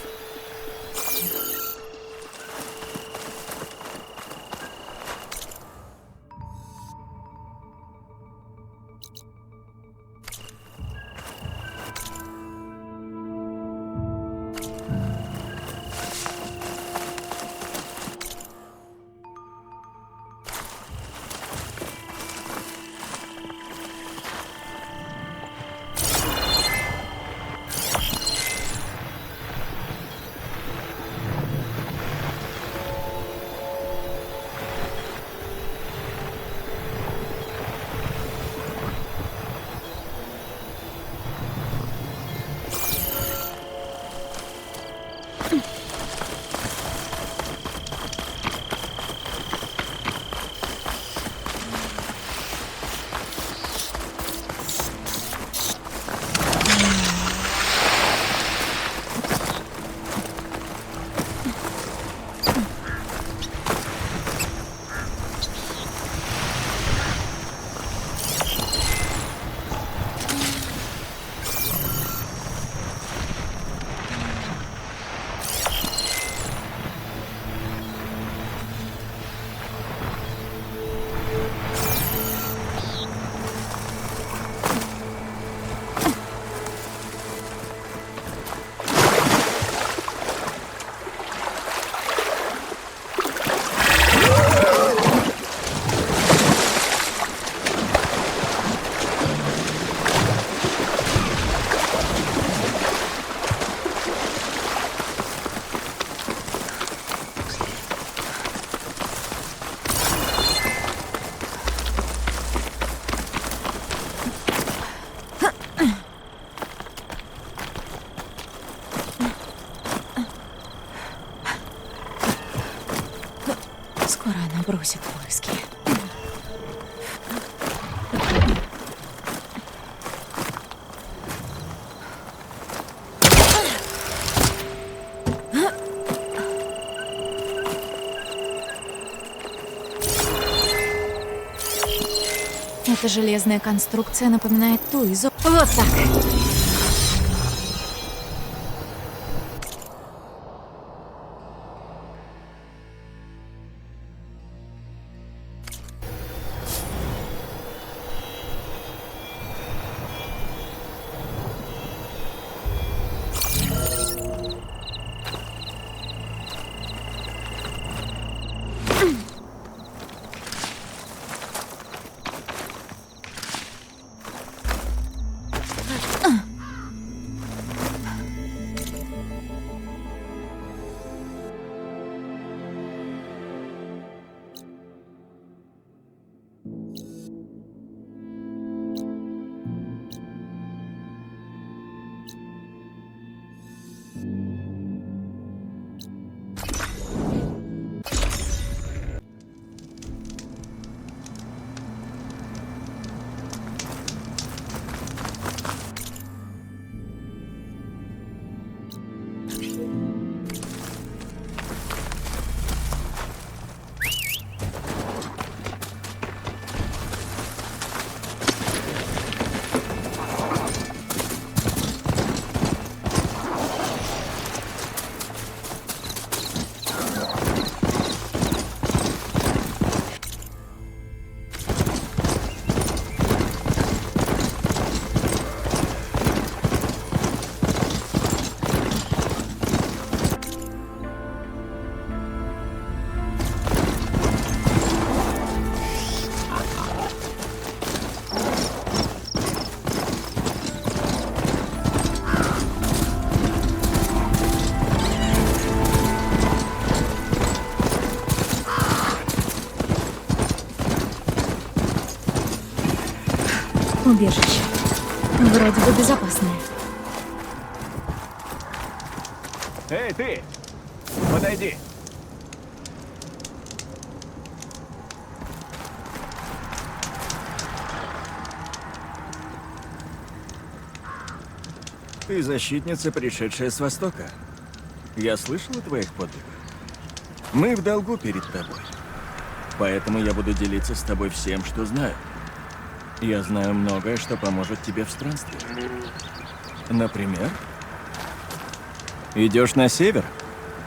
Скоро она бросит поиски. Эта железная конструкция напоминает ту из... Вот так! Убежище. Вроде бы безопасная. Эй, ты! Подойди. Ты защитница, пришедшая с Востока. Я слышал о твоих подвигах. Мы в долгу перед тобой. Поэтому я буду делиться с тобой всем, что знаю. Я знаю многое, что поможет тебе в странстве. Например, идешь на север?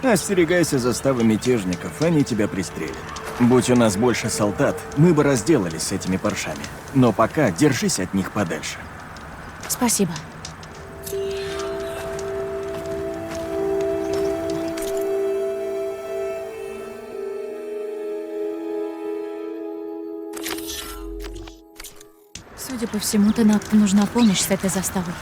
Остерегайся заставы мятежников, они тебя пристрелят. Будь у нас больше солдат, мы бы разделались с этими паршами. Но пока держись от них подальше. Спасибо. Судя по всему, Тенакту нужна помощь с этой заставой.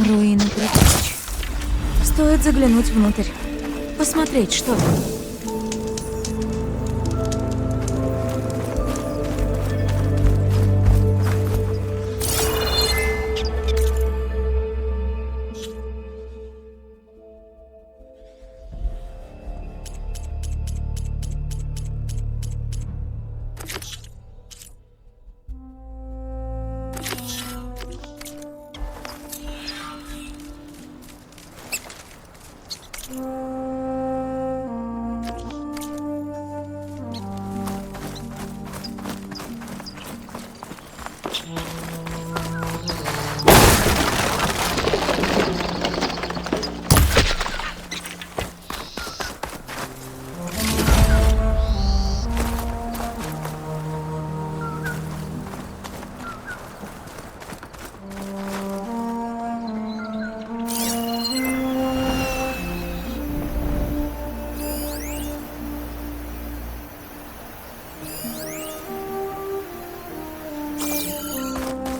Руины предтеч. Стоит заглянуть внутрь. Посмотреть, что там.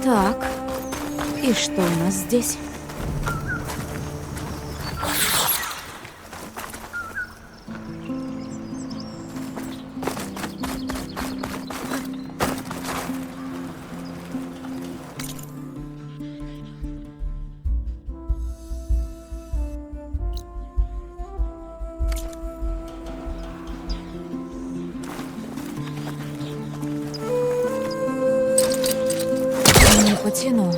Так, и что у нас здесь? Не потяну.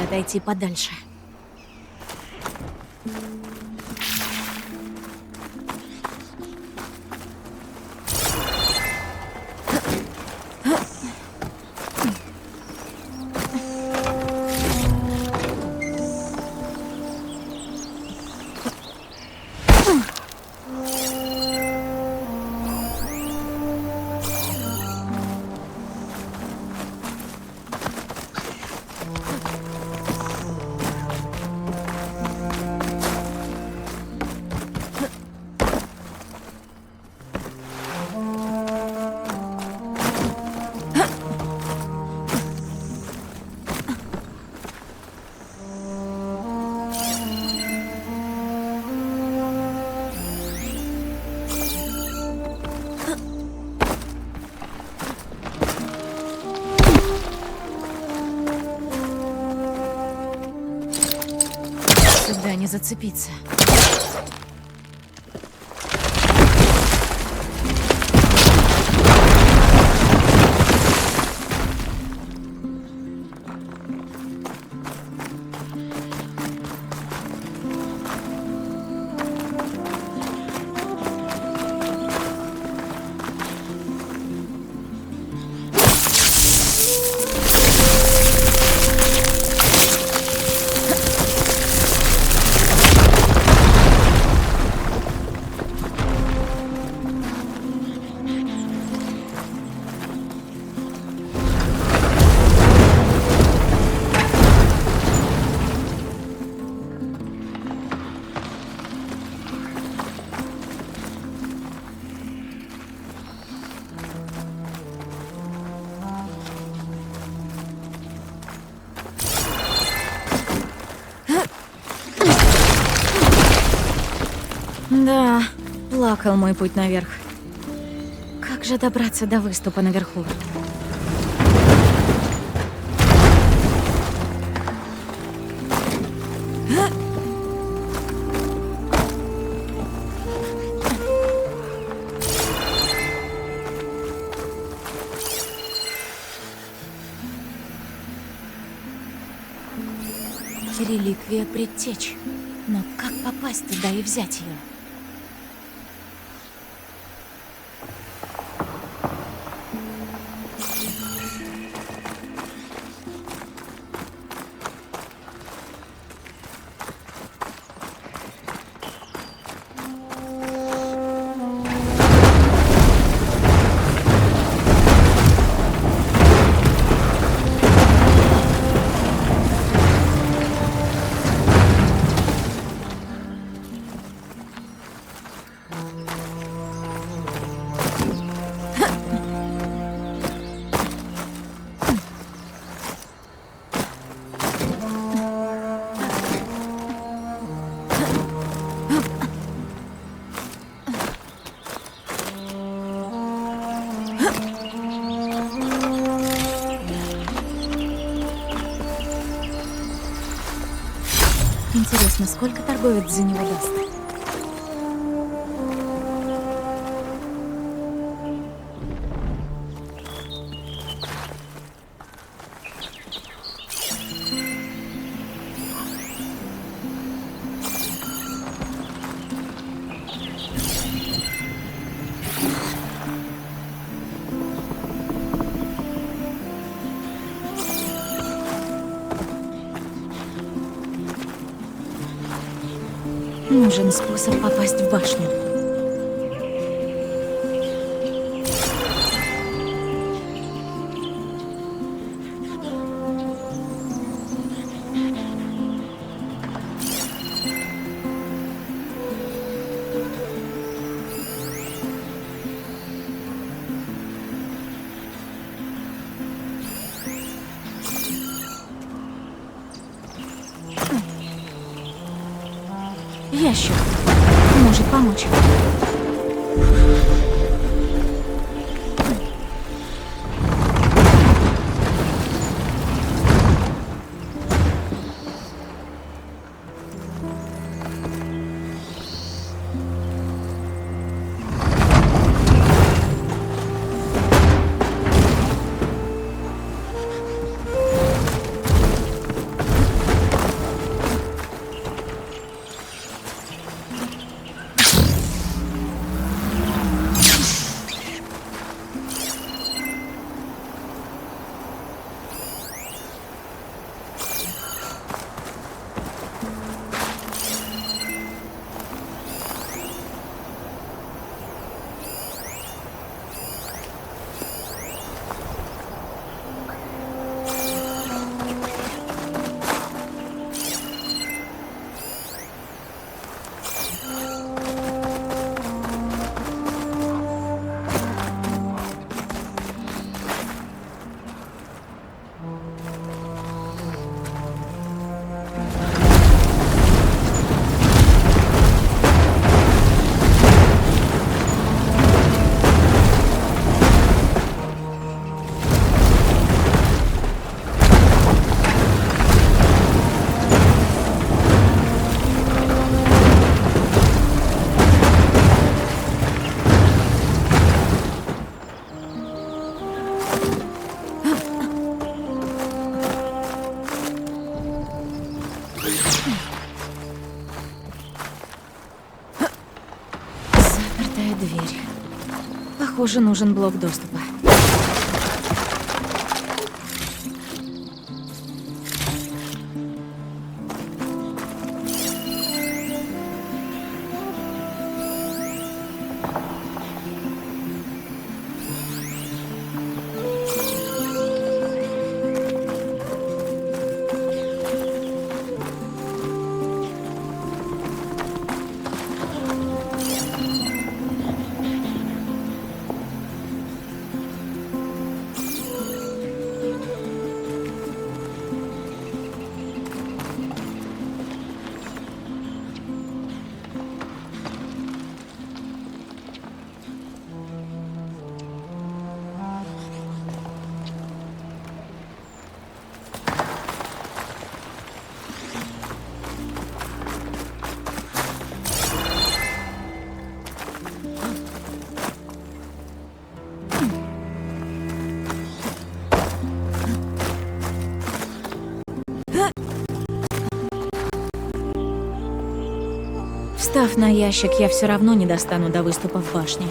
отойти подальше. Сюда не зацепиться. Да, плакал мой путь наверх. Как же добраться до выступа наверху? Реликвия предтеч. Но как попасть туда и взять ее? Интересно, сколько торговец за него даст? Нужен способ попасть в башню. Ящик. Может помочь. Запертая дверь. Похоже, нужен блок доступа. Встав на ящик, я все равно не достану до выступа в башне.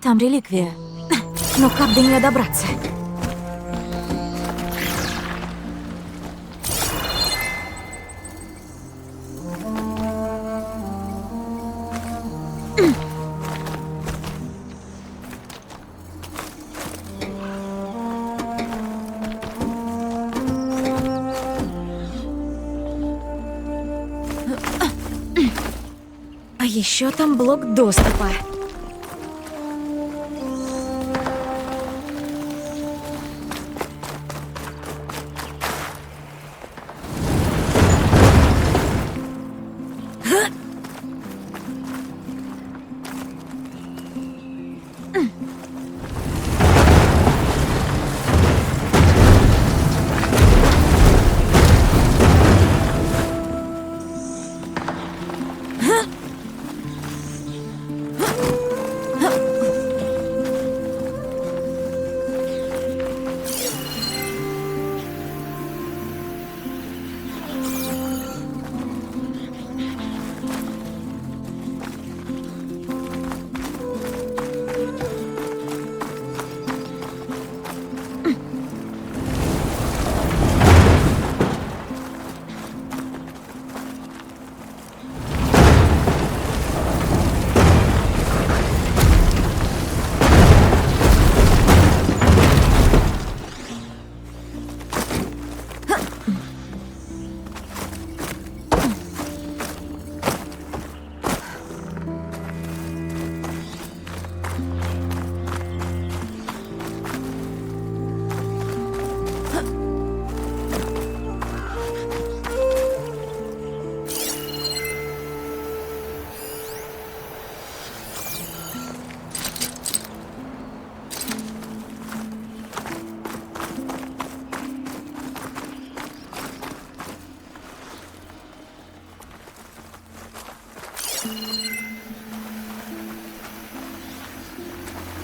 Там реликвия. Но как до нее добраться? А еще там блок доступа.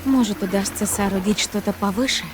Может, удастся соорудить что-то повыше?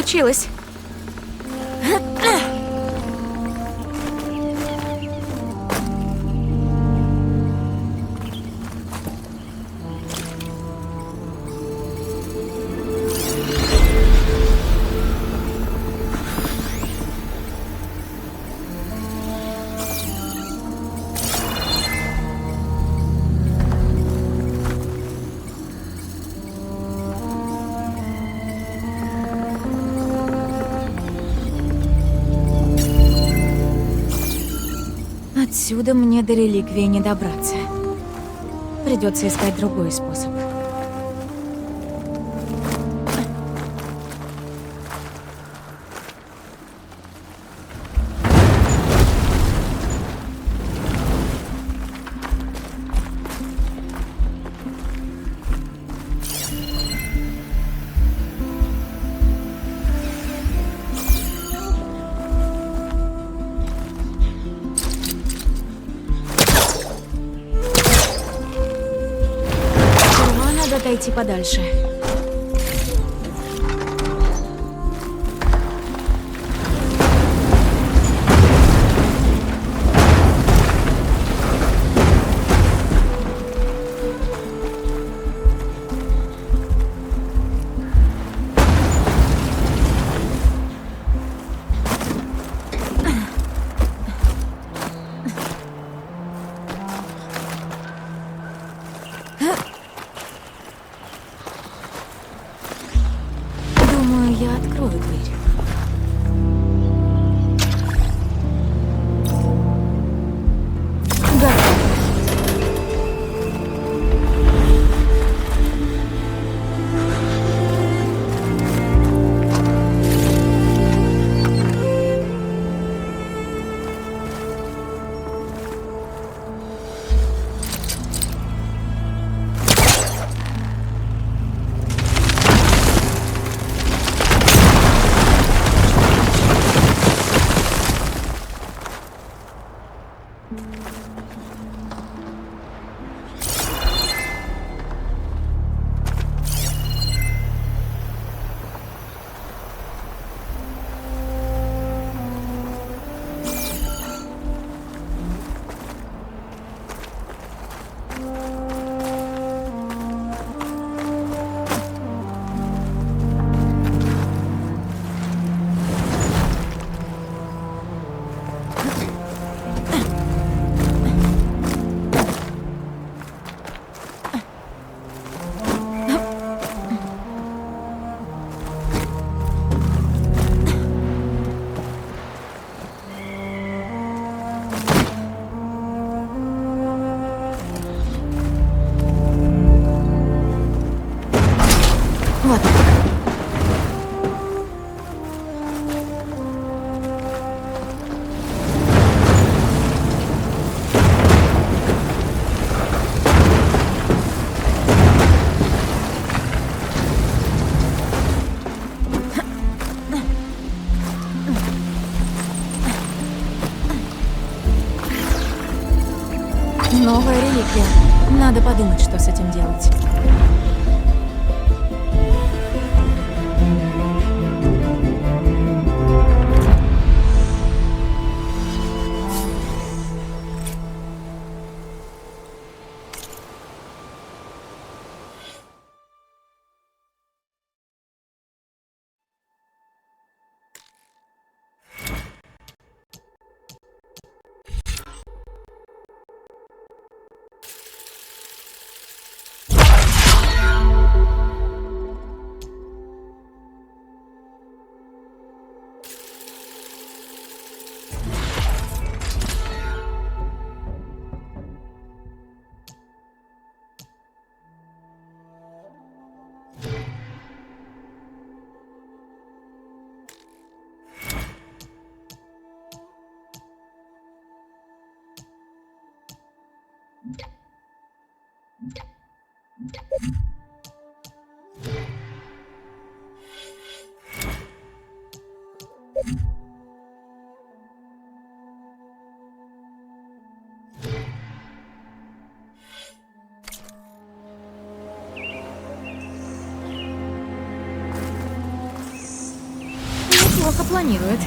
Получилось. Отсюда мне до реликвии не добраться. Придется искать другой способ. Надо отойти подальше. Думаю, я открою дверь. Готово. Вот так. Новая реликвия. Надо подумать, что с этим делать. плохо планирует.